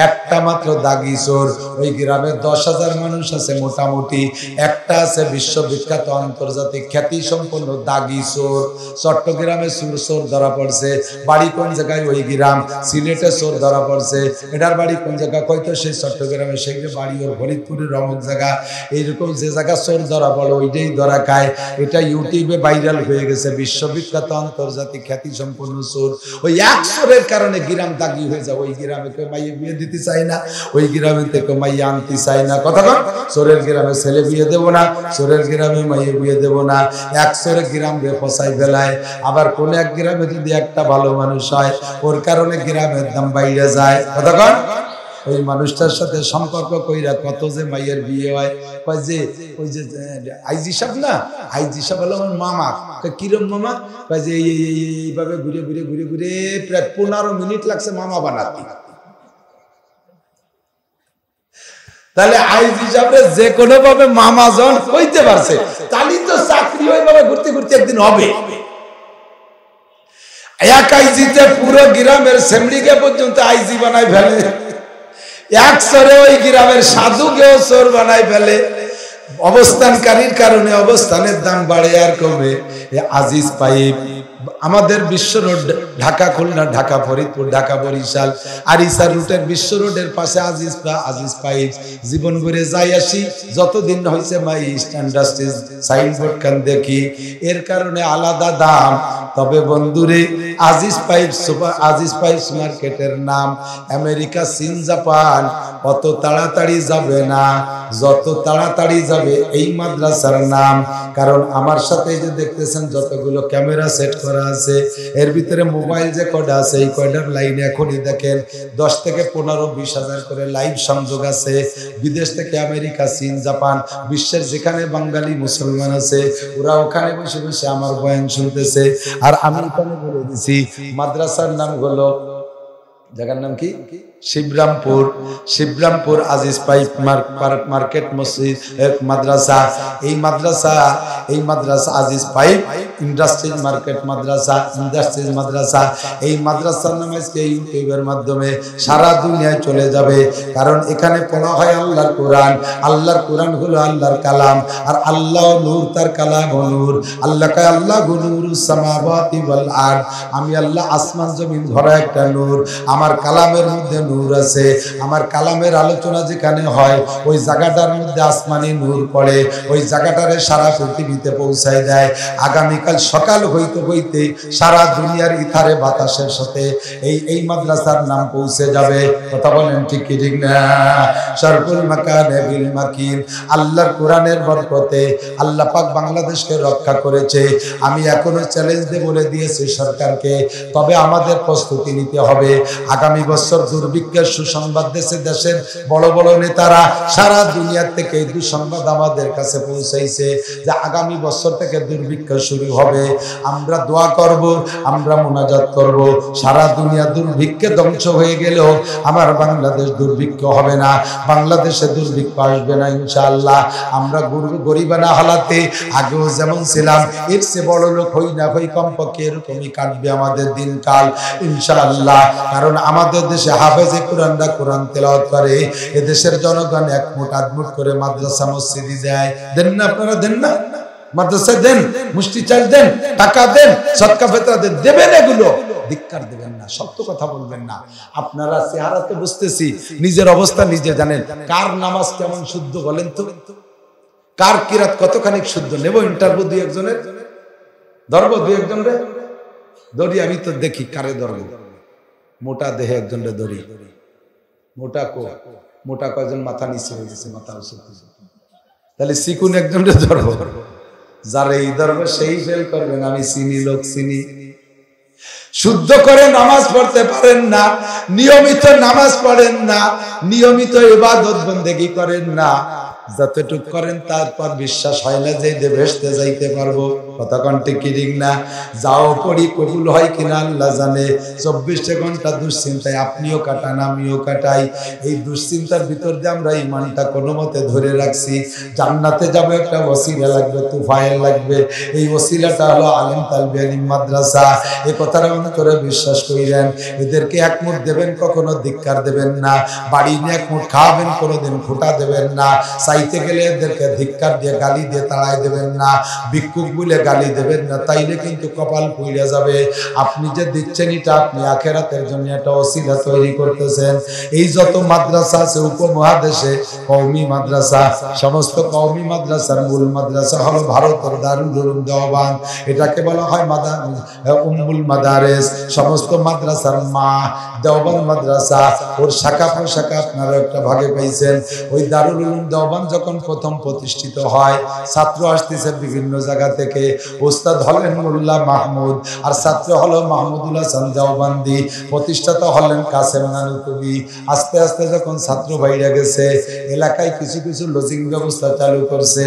A: একটা মাত্র দাগি চোর, ওই গ্রামে 10,000 মানুষ আছে মোটামুটি, একটা আছে বিশ্ববিখ্যাত আন্তর্জাতিক খ্যাতি সম্পন্ন দাগি চোর। চট্টগ্রামে চোর ধরা পড়ছে, বাড়ি কোন জায়গায়? ওই গ্রাম। সিলেটে চোর ধরা পড়ছে, এটার বাড়ি কোন জায়গা? কয়তো সেই চট্টগ্রামে, সেই বাড়ি ওর ফরিদপুরের অমুক জায়গা। এইরকম যে জায়গা চোর ধরা পড়ে ওইটাই ধরা খায়। এটা ইউটিউবে ভাইরাল হয়ে গেছে, বিশ্ববিখ্যাত আন্তর্জাতিক খ্যাতি সম্পন্ন চোর। ওই এক চোরের কারণে গ্রাম দাগি হয়ে যায়। ওই গ্রামে কেউ মাইয়ে বিয়ে দিতে চায় না, ওই গ্রামে কেউ মাইয়ে আনতে চায় না। কথা বল, চোরের গ্রামে ছেলে বিয়ে দেবো না, চোরের গ্রামে মাইয়ে বিয়ে দেবো না। এক চোরের গ্রাম ফসাই ফেলায়। আবার কোন এক গ্রামে যদি একটা ভালো মানুষ হয়, ওর কারণে গ্রামের দাম বাইরে যায়। কথা কন, ওই মানুষটার সাথে সম্পর্ক কইরা কত যে মাইয়ের বিয়ে হয়। কয় যে ওই যে আইজি সাহেব না, আইজি সাহেব হলো আমার মামা। কিরম মামা? কয় যে এইভাবে ঘুরে ঘুরে ঘুরে ঘুরে প্রায় 15 মিনিট লাগছে মামা বানাতে। তাহলে আইজি সাহেবের যে কোনো ভাবে মামা জন কইতে পারছে, তাহলে তো চাকরি ওইভাবে ঘুরতে ঘুরতে একদিন হবে। এক আইজিতে পুরো গ্রামের সেমড়িকে পর্যন্ত আইজি বানাই ফেলে, এক চোরে ওই গ্রামের সাধুকেও চোর বানাই ফেলে। অবস্থানকারীর কারণে অবস্থানের দাম বাড়ে আর কমে। আজিজ পাইপ আমাদের বিশ্ব রোড, ঢাকা খুলনা, ঢাকা ফরিদপুর, ঢাকা বরিশাল, আরিসা রুটের বিশ্ব রোডের পাশে আজিজ পাইপ। জীবন করে যাই আসি, যতদিন হয়েছে মাই ইন্ডাস্ট্রিজ সাইনবোর্ড খান দেখি, এর কারণে আলাদা দাম। তবে বন্ধুরে, আজিজ পাইপ মার্কেটের নাম আমেরিকা, চীন, জাপান অত তাড়াতাড়ি যাবে না, যত তাড়াতাড়ি যাবে এই মাদ্রাসার নাম। কারণ আমার সাথে যে দেখতেছেন যতগুলো ক্যামেরা সেট করা আছে। এর ভিতরে মোবাইল যে কয়টা আছে এই কয়টার লাইনে এখনই দেখেন 10 থেকে 15-20 হাজার করে লাইভ সংযোগ আছে। বিদেশ থেকে আমেরিকা, চীন, জাপান, বিশ্বের যেখানে বাঙালি মুসলমান আছে ওরা ওখানে বসে বসে আমার বয়ান শুনতেছে। আর আমি এখানে বলে দিছি মাদ্রাসার নাম হলো, জায়গার নাম কি, শিবরামপুর। শিবরামপুর আজিজ পাইপ মার্কেট মসজিদ মাদ্রাসা। এই মাদ্রাসা আজিজ পাইপ ইন্ডাস্ট্রিজ মার্কেট মাদ্রাসা, ইন্ডাস্ট্রিজ মাদ্রাসা। এই মাদ্রাসার নাম আজকে ইউটিউবের মাধ্যমে সারা দুনিয়ায় চলে যাবে। কারণ এখানে পড়া হয় আল্লাহর কোরআন। আল্লাহর কোরআন হলো আল্লাহর কালাম, আর আল্লাহ নূর, তার কালাম নূর। আল্লাহ কয় আল্লাহ নূরুস সামাওয়াতি ওয়াল আরদ, আমি আল্লাহ আসমান জমিন ভরা একটা নূর। আমার কালামের মধ্যে নূর আছে। আমার কালামের আলোচনা যেখানে হয় ওই জায়গাটার মধ্যে আসমানি নূর পড়ে, ওই জায়গাটারে সারা পৃথিবীতে পৌঁছায় দেয়। আগামীকাল সকাল হইতে হইতে সারা দুনিয়ার ইথারে বাতাসের সাথে এই মাদ্রাসার নাম পৌঁছে যাবে। কথা বলেন ঠিক কি ঠিক না? শারফুল মাকানে বিল মাকিন। আল্লাহর কোরআনের বরকতে আল্লাহ পাক বাংলাদেশকে রক্ষা করেছে। আমি এখনো চ্যালেঞ্জ দিয়ে বলে দিয়েছি সরকারকে, তবে আমাদের প্রস্তুতি নিতে হবে। আগামী বছর দুর্ভিক্ষের সুসংবাদ দেশের বড় বড় নেতারা সারা দুনিয়া থেকে এই দুঃসংবাদ আমাদের কাছে পৌঁছাইছে যে আগামী বছর থেকে দুর্ভিক্ষ শুরু হবে। আমরা দোয়া করব, আমরা মুনাজাত করব, সারা দুনিয়া দুর্ভিক্ষে ধ্বংস হয়ে গেলেও আমার বাংলাদেশ দুর্ভিক্ষ হবে না, বাংলাদেশে দুর্ভিক্ষ আসবে না ইনশাআল্লাহ। আমরা গরিবানা হালাতে আগেও যেমন ছিলাম এর চেয়ে বড় লোক হই না হই, কমপক্ষে এরকমই কাটবে আমাদের দিনকাল ইনশাআল্লাহ। কারণ আমাদের দেশে হাফেজে কোরআনরা কোরআন তেলাওয়াত করে, এদেশের জনগণ এক মুঠ আধমুঠ করে মাদ্রাসা মসজিদে দেয়। দেন না আপনারা? দেন না? মাদ্রাসা দেন, মুষ্টি চাল দেন, টাকা দেন, সদকা ফিতরা দেন, দেবেন। এগুলো ধিক্কার দেবেন না, সত্য কথা বলবেন না। আপনারা চেহারাতে বুঝতেছি, নিজের অবস্থা নিজে জানেন। কার নামাজ কেমন শুদ্ধ বলেন তো? কার কিরাত কতখানি শুদ্ধ? নেব ইন্টারভিউ দুই একজনের, ধরবো দুই একজনের ধরি। আমি তো দেখি কারে ধরবো। মোটা দেহে একজনের ধরি। মোটা কয়জন মাথা নিচে হয়ে গেছে, মাথা উঁচু। তাহলে চিকুন একজনের ধরবো। যারা এই ধরবে সেই ফেল করবেন। আমি চিনি লোক, চিনি। শুদ্ধ করে নামাজ পড়তে পারেন না, নিয়মিত নামাজ পড়েন না, নিয়মিত ইবাদত বন্দেগী করেন না, যতটুক করেন তারপর বিশ্বাস হয় না যে ভেসতে যাইতে পারবো। কথা কণ্ঠে কি ঠিক না? যাও পড়ি কবুল হয় কিনা আল্লাহ জানে। 24 ঘন্টা দুশ্চিন্তায় আপনিও কাটান, আমিও কাটাই। এই দুশ্চিন্তার ভিতর দিয়ে আমরা ইমানটা কোনো মতে ধরে রাখছি। জান্নাতে যাবে একটা ওসিলা লাগবে, তুফাইল লাগবে। এই ওসিলাটা হলো আলেম তালবি আলিম মাদ্রাসা। এই কথাটা অন্তরে বিশ্বাস করিলেন। এদেরকে এক মুঠ দেবেন, কখনো ধিক্কার দেবেন না। বাড়ি নিয়ে এক মুঠ খাওয়াবেন, কোনোদিন ফুটা দেবেন না। চাইতে গেলে এদেরকে ধিক্কার দিয়ে গালি দিয়ে তাড়াই দেবেন না, ভিক্ষুক বলে গালি দেবেন না, তাইলে কিন্তু কপাল পুড়ে যাবে। আপনি যে দিচ্ছেন এটা আপনি আখেরাতের জন্য একটা ওসিলা তৈরি করতেছেন। এই যত মাদ্রাসা আছে উপমহাদেশে কওমি মাদ্রাসা, সমস্ত কওমি মাদ্রাসার মূল মাদ্রাসা হলো ভারতের দারুল উলুম দেওবান। এটাকে বলা হয় উম্মুল মাদারেস। সমস্ত মাদ্রাসার মা দেওবান মাদ্রাসা। ওর শাখা প্রশাখা আপনারা একটা ভাগে পাইছেন। ওই দারুল উলুম দেওবান যখন প্রথম প্রতিষ্ঠিত হয়, ছাত্র আসতেছে বিভিন্ন জায়গা থেকে। ওস্তাদ হলেন মোল্লা মাহমুদ, আর ছাত্র হলো মাহমুদুল হাসান দেওবান্দি। প্রতিষ্ঠাতা হলেন কাসেম নানুতুবি। আস্তে আস্তে যখন ছাত্র বাইরে গেছে, এলাকায় কিছু কিছু লজিং ব্যবস্থা চালু করছে।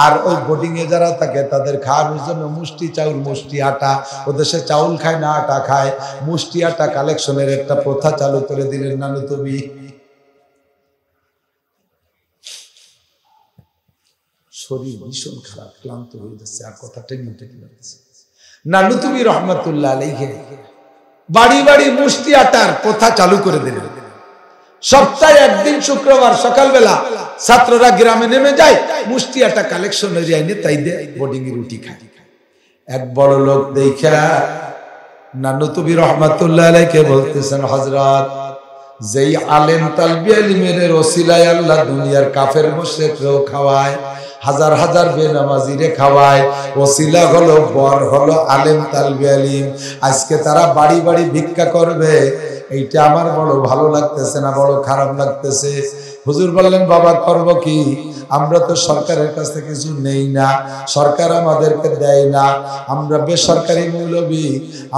A: আর ওই বোর্ডিং এ যারা থাকে তাদের খাওয়ানোর জন্য মুষ্টি চাউল, মুষ্টি আটা, ওদেশে চাউল খায় না আটা খায়, মুষ্টি আটা কালেকশনের একটা প্রথা চালু করে দিলেন নানুতুবি। শরীর ভীষণ খারাপ, ক্লান্ত হয়ে যাচ্ছে, আর কথা টেনে যাচ্ছে। নানুতুবি রহমাতুল্লাহ আলাইহি বাড়ি বাড়ি মুষ্টি আটার প্রথা চালু করে দিলেন। সপ্তাহে একদিন শুক্রবার সকালবেলা ছাত্ররা গ্রামে নেমে যায়, মুষ্টি আটা কালেকশন হয়ে এনে তাই দিয়ে বোর্ডিং এ রুটি খায়। এক বড় লোক দেখা নানুতুবি রহমাতুল্লাহ আলাইহি বলতেছেন, হযরত, যেই আলেম তালবি আলিমের ওসিলায় আল্লাহ দুনিয়ার কাফের মুশরিকরাও খাওয়ায়, হাজার হাজার বেনামাজিরে খাওয়ায়, ওসিলা হলো বর হলো আলেম তালবি আলিম। আজকে তারা বাড়ি বাড়ি ভিক্ষা করবে, এইটা আমার বড় ভালো লাগতেছে না বড় খারাপ লাগতেছে? হুজুর বললেন বাবা করব কি, আমরা তো সরকারের কাছ থেকে কিছু নেই না, সরকার আমাদেরকে দেয় না, আমরা বেসরকারি মৌলবী,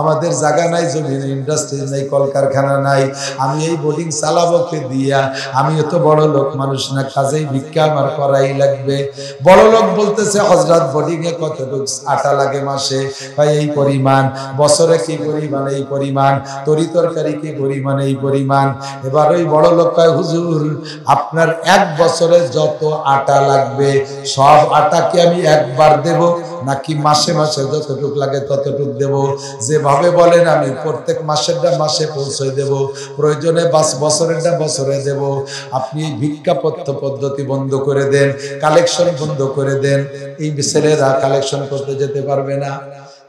A: আমাদের জায়গা নাই, জমি নেই, ইন্ডাস্ট্রি নাই, কলকারখানা নাই, আমি এই বোর্ডিং চালাবো কে দিয়া, আমি এত বড় লোক মানুষ না, কাজেই ভিক্ষা আমার করাই লাগবে। বড় লোক বলতেছে হযরত বোর্ডিং এ কতটুকু আটা লাগে মাসে? ভাই এই পরিমাণ। বছরে কি পরিমাণ? এই পরিমাণ। তরি তরকারি কি পরিমাণ? এই পরিমাণ। এবার ওই বড় লোক কয় হুজুর আপনার এক বছরে যত আটা লাগবে সব আটা কি আমি একবার দেব নাকি মাসে মাসে যতটুক লাগে ততটুক দেব? যেভাবে বলেন আমি প্রত্যেক মাসেরটা মাসে পৌঁছে দেব, প্রয়োজনে বছরেরটা বছরে দেব। আপনি ভিক্ষা পদ্ধতি বন্ধ করে দেন, কালেকশন বন্ধ করে দেন, এই ছেলেরা কালেকশন করতে যেতে পারবে না।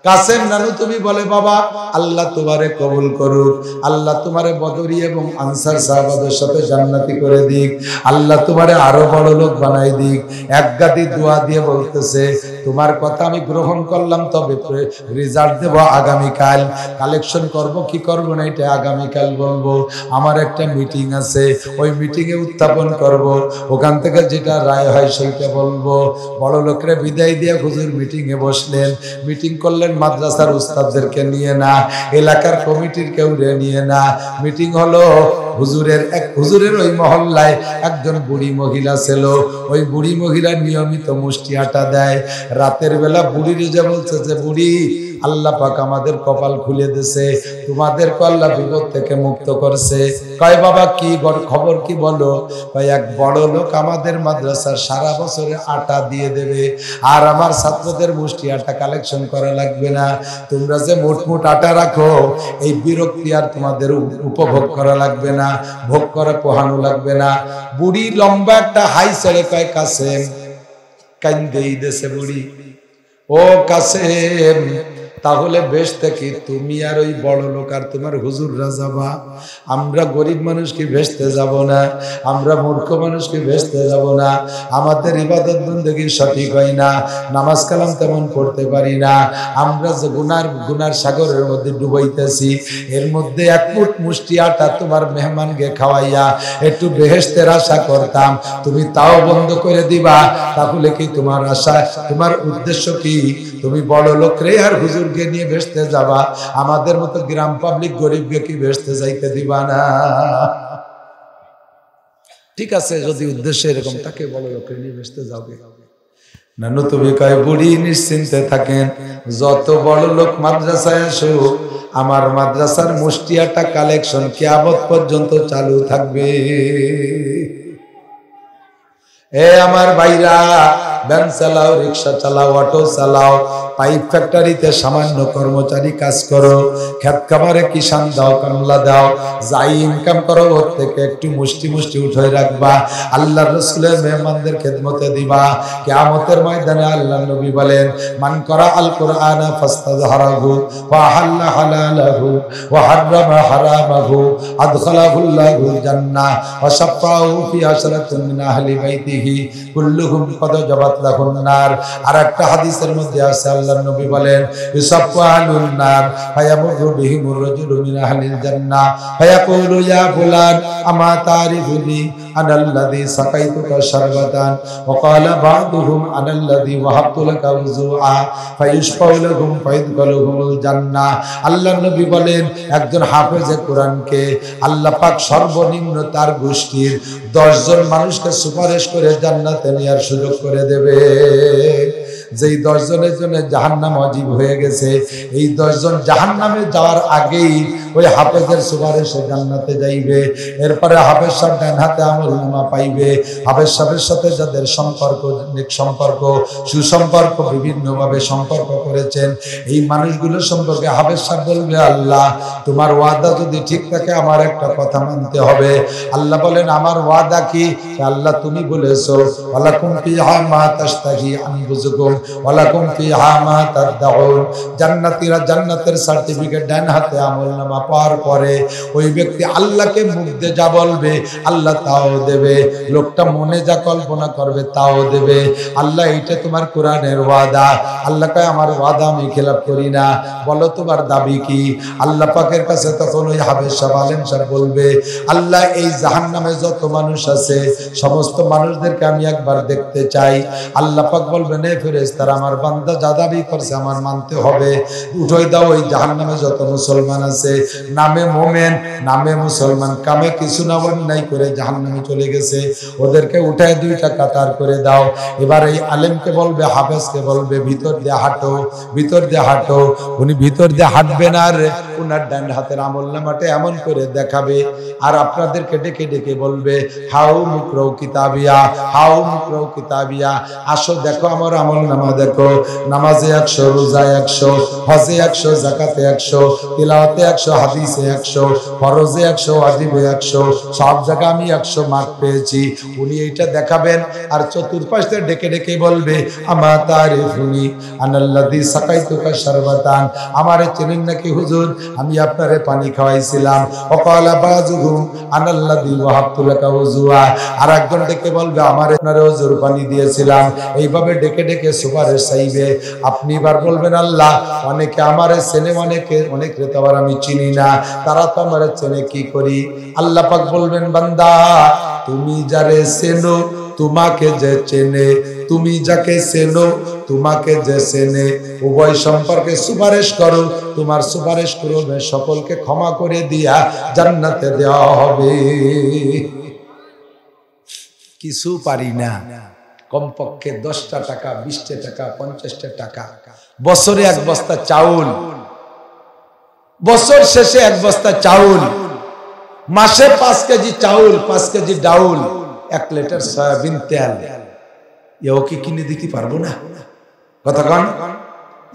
A: কাসেম নানু তুমি বলে বাবা আল্লাহ তোমারে কবুল করুক, আল্লাহ তোমারে বদরি এবং আনসার সাহাবাদের সাথে জান্নাতি করে দিক, আল্লাহ তোমারে আরো বড় লোক বানাই দিক। এক গাদি দোয়া দিয়ে বলতেছে তোমার কথা আমি গ্রহণ করলাম, তবে রেজাল্ট দেব আগামীকাল। কালেকশন করব কি করব না এটা আগামীকাল বলবো। আমার একটা মিটিং আছে, ওই মিটিং এ উত্থাপন করব, ওখান থেকে যেটা রায় হয় সেইটা বলবো। বড় লোকরা বিদায় দিয়ে হুজুর মিটিং এ বসলেন। মিটিং করলেন মাদ্রাসার উস্তাদদেরকে নিয়ে না, এলাকার কমিটির কেউ নিয়ে না। মিটিং হলো হুজুরের ওই মহল্লায় একজন বুড়ি মহিলা ছিল। ওই বুড়ি মহিলা নিয়মিত মুষ্টি আটা দেয়। রাতের বেলা বুড়ির যে বলছে যে বুড়ি আল্লাহ পাক আমাদের কপাল খুলে দিয়েছে, তোমাদেরকে আল্লাহ বিপদ থেকে মুক্ত করছে। কয় বাবা কি খবর কি বলো? কয় এক বড় লোক আমাদের মাদ্রাসার সারা বছরে আটা দিয়ে দেবে, আর আমার ছাত্রদের মুষ্টি আটা কালেকশন করা লাগবে না। তোমরা যে মোট আটা রাখো এই বিরক্তি আর তোমাদের উপভোগ করা লাগবে না, ভোগ করা পোহানো লাগবে না। বুড়ি লম্বা একটা হাই ছেড়ে কয় কাসেম, কান্দেই দেশে বুড়ি, ও কাসেম তাহলে বেশ থেকে তুমি আর ওই বড় লোক আর তোমার হুজুররা যাবা, আমরা গরিব মানুষ কি ভেস্তে যাব না? আমরা মূর্খ মানুষ কি ভেস্তে যাব না? আমাদের ইবাদত বন্দেগী সঠিক হয় না, নামাজ কালাম তেমন পড়তে পারি না, আমরা যে গুনার সাগরের মধ্যে ডুবাইতেছি। এর মধ্যে এক মুঠ মুষ্টি আটা তোমার মেহমানকে খাওয়াইয়া একটু বেহেশতের আশা করতাম, তুমি তাও বন্ধ করে দিবা। তাহলে কি তোমার আশা, তোমার উদ্দেশ্য কি? তুমি বড় লোক রে আর হুজুরকে নিয়ে ভেস্তে যাবা, আমাদের মতো গ্রাম পাবলিক গরিবকে কি ভেস্তে যাইতে দিবা না? ঠিক আছে, যদি উদ্দেশ্য এরকম তাকে বড় লোক নিয়ে ভেস্তে যাবে। নানু তুমি কয় বুড়ি নিশ্চিন্তে থাকেন, যত বড় লোক মাদ্রাসায় আসো আমার মাদ্রাসার মুষ্টি আটা কালেকশন কিয়ামত পর্যন্ত চালু থাকবে। এ আমার ভাইরা, ভ্যান চালাও, রিক্সা চালাও, অটো চালাও, পাইপ ফ্যাক্টরিতে সামান্য কর্মচারী কাজ করো, ক্ষেত খামারে কিষান দাও, কামলা দাও, যাই ইনকাম করো ওর থেকে একটু মুষ্টি উঠে রাখবা, আল্লাহর রাসূলের মেহমানদের খেদমতে দিবা। কিয়ামতের ময়দানে আল্লাহর নবী বলেন মান করা আল কোরআন ফাস্তাযহারাহু ওয়া হাল্লা হালালাহু ওয়া হাররামা হারামাহু আদখালাহুল্লাহুল জান্নাহ ওয়া শাফাউ ফি আশরাতিন মিন আহলি বাইতিহি কুল্লুহুম কদ জাবাত লাহুন নার। আর একটা হাদিসের মধ্যে আছে আল্লাহর নবী বলেন ইসাফালুন নার ফায়ামুরু বিহিমুর রাজুলু মিন আহলিল জান্নাহ ফায়াকুলু ইয়া ফুলান আমা তারিফুনি আনাল্লাযী সাকাইতুকা শারবাতান ওয়া ক্বালা বা'দুহুম আনাল্লাযী ওয়াহাবতু লাকা উযুআ ফায়ুশফাউ লাহুম ফায়দখালুহুমুল জান্নাহ। আল্লাহর নবী বলেন একজন হাফেজে কোরআনকে আল্লাহ পাক সর্বনিম্ন তার গোষ্ঠীর 10 জন মানুষকে সুপারিশ করে জান্নাতে নেওয়ার সুযোগ করে দেবে। যেই 10 জনের জন্য জাহান্নাম ওয়াজিব হয়ে গেছে, এই 10 জন জাহান্নামে যাওয়ার আগেই ওই হাফেজের সুপারিশে জান্নাতে যাইবে। এরপরে হাফেজ সাহেব ডান হাতে আমলনামা পাইবে। হাফেজ সাহেবের সাথে যাদের সম্পর্ক, নেক সম্পর্ক, সুসম্পর্ক, বিভিন্নভাবে সম্পর্ক করেছেন, এই মানুষগুলোর সম্পর্কে হাফেজ সাহেব বলবে আল্লাহ তোমার ওয়াদা যদি ঠিক থাকে আমার একটা কথা মানতে হবে। আল্লাহ বলেন আমার ওয়াদা কি? আল্লাহ তুমি বলেছো ওয়ালাকুম ফিহা মা তাশতাহি আনফুসুকুম ওয়ালাকুম ফিহা মা তাদউন। জান্নাতীরা জান্নাতের সার্টিফিকেট ডান হাতে আমলনামা পাওয়ার পরে ওই ব্যক্তি আল্লাহকে মুখ দিয়ে যা বলবে আল্লাহ তাও দেবে, লোকটা মনে যা কল্পনা করবে তাও দেবে। আল্লাহ এইটা তোমার কোরআনের ওয়াদা। আল্লাহ কয় আমার ওয়াদা আমি খেলাপ করি না, বলো তোমার দাবি কি? আল্লাহ পাকের কাছে তখন ওই হাফেজ সাহেব আলেম সাহেব বলবে, আল্লাহ এই জাহান্নামে যত মানুষ আছে সমস্ত মানুষদেরকে আমি একবার দেখতে চাই। আল্লাহ পাক বলবেন, এ ফেরেশতারা আমার বান্দা যা দাবি করছে আমার মানতে হবে, উঠাই দাও ওই জাহান্নামে যত মুসলমান আছে, নামে মোমেন নামে মুসলমান, কামে কিছু না অন্যায় করে জাহান্নামে চলে গেছে, ওদেরকে উঠায় দুইটা কাতার করে দাও। এবার এই আলেমকে বলবে, হাফেজকে বলবে, ভিতর দিয়ে হাঁটো, ভিতর দিয়ে হাঁটো। উনি ভিতর দিয়ে হাঁটবেন আর উনার ডান হাতের আমলনামাটা এমন করে দেখাবে আর আপনাদেরকে ডেকে ডেকে বলবে, হাউ মুকরাউ কিতাবিয়া, হাউ মুকরাউ কিতাবিয়া, আসো দেখো আমার আমলনামা দেখো। নামাজে 100, রোজায় 100, হজে 100, যাকাতে 100, তিলাওয়াতে 100, হাদিসে 100, ফরজে 100, ওয়াজিবে 100, সব জায়গায় আমি 100 মার্ক পেয়েছি। উনি এইটা দেখাবেন আর চতুর্পাশ থেকে ডেকে ডেকে বলবে, আমা তারিফুনি আনাল্লাযী সাকাইতুকা শারবাতান, আমারে চেনেন নাকি হুজুর, আমি আপনারে পানি খাওয়াইছিলাম। ওয়াকালা বাযুহুম আনাল্লাযী ওয়াহাবতু লাকা ওযুয়া, আর একজন ডেকে বলবে, আমারে আপনারে ওযুর পানি দিয়েছিলাম। এইভাবে ডেকে ডেকে সুপারিশ চাইবে। আপনি এবার বলবেন, আল্লাহ অনেকে আমারে চেনে, অনেকে তো আবার আমি চিনি না, তারা তো আমারে চেনে, কি করি? আল্লাহ পাক বলবেন, বান্দা তুমি যারে চেনো তোমাকে যে চেনে, তুমি যাকে চেনো তোমাকে যে চেনে, উভয় সম্পর্কে সুপারিশ করো, তোমার সুপারিশ করবে সকলকে ক্ষমা করে দিয়া জান্নাতে দেওয়া হবে। কিছু পারি না, কমপক্ষে 10টা টাকা, 20টা টাকা, 50টা টাকা, বছরে 1 বস্তা চাউল, বছর শেষে 1 বস্তা চাউল, মাসে 5 কেজি চাউল, 5 কেজি ডাউল, 1 লিটার সয়াবিন তেল, এও কি কিনে দিতে পারবো না? কথা কন,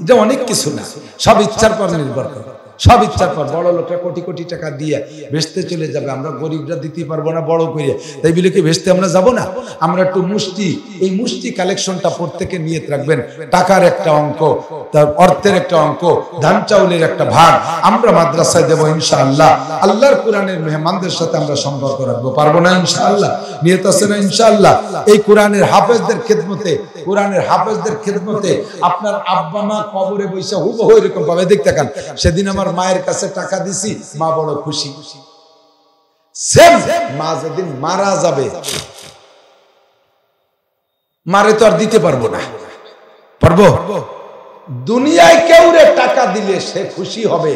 A: এটা অনেক কিছু না, সব ইচ্ছার পর নির্ভর করে, সব ইচ্ছার পর। বড় লোকরা কোটি কোটি টাকা দিয়ে বেচতে চলে যাবে, আমরা গরিবরা দিতে পারবো না বড় করে, তাই বলে কি বেচতে আমরা যাব না? আমরা একটু মুষ্টি, এই মুষ্টি কালেকশনটা প্রত্যেকে নিয়ত রাখবেন, টাকার একটা অঙ্ক, তার অর্থের একটা অঙ্ক, ধান চাউলের একটা ভাগ আমরা মাদ্রাসায় দেবো ইনশাআল্লাহ। আল্লাহর কোরআনের মেহমানদের সাথে আমরা সম্পর্ক রাখবো, পারবো না ইনশাআল্লাহ? নিয়ত আছে না ইনশাআল্লাহ? এই কোরআনের হাফেজদের খেদমতে, কোরআনের হাফেজদের খেদমতে আপনার আব্বা মা কবরে বসে হুবহু এরকম ভাবে দেখতে থাকেন। সেদিন আমার মায়ের কাছে টাকা দিছি, মা বড় খুশি। সেম মা যেদিন মারা যাবে, মারে তো আর দিতে পারবো না, পারবো? দুনিয়ায় কেউ রে টাকা দিলে সে খুশি হবে,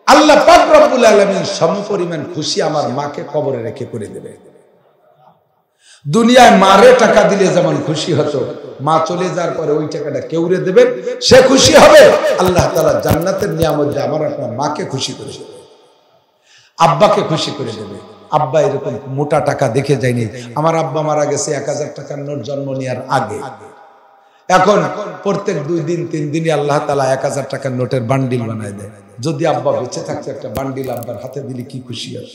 A: আল্লাহ পাক রব্বুল আলামিন সমপরিমাণ খুশি আমার মাকে কবরে রেখে করে দেবে। দুনিয়ায় মারে টাকা দিলে যেমন খুশি হতো, মা চলে যাওয়ার পরে ওই টাকাটা কেউরে দেবেন, সে খুশি হবে। আল্লাহ তাআলা জান্নাতের নিয়ামত দিয়ে আমার আপনার মাকে খুশি করে দেবে, আব্বাকে খুশি করে দেবে। আব্বা এরকম মোটা টাকা দেখে যায়নি। আমার আব্বা মারা গেছে 1000 টাকার নোট জন্ম নেওয়ার আগে। এখন প্রত্যেক 2 দিন 3 দিনে আল্লাহ তাআলা 1000 টাকার নোটের বান্ডিল বানায় দেয়। যদি আব্বা বেঁচে থাকতো একটা বান্ডিল আব্বার হাতে দিলে কি খুশি হয়।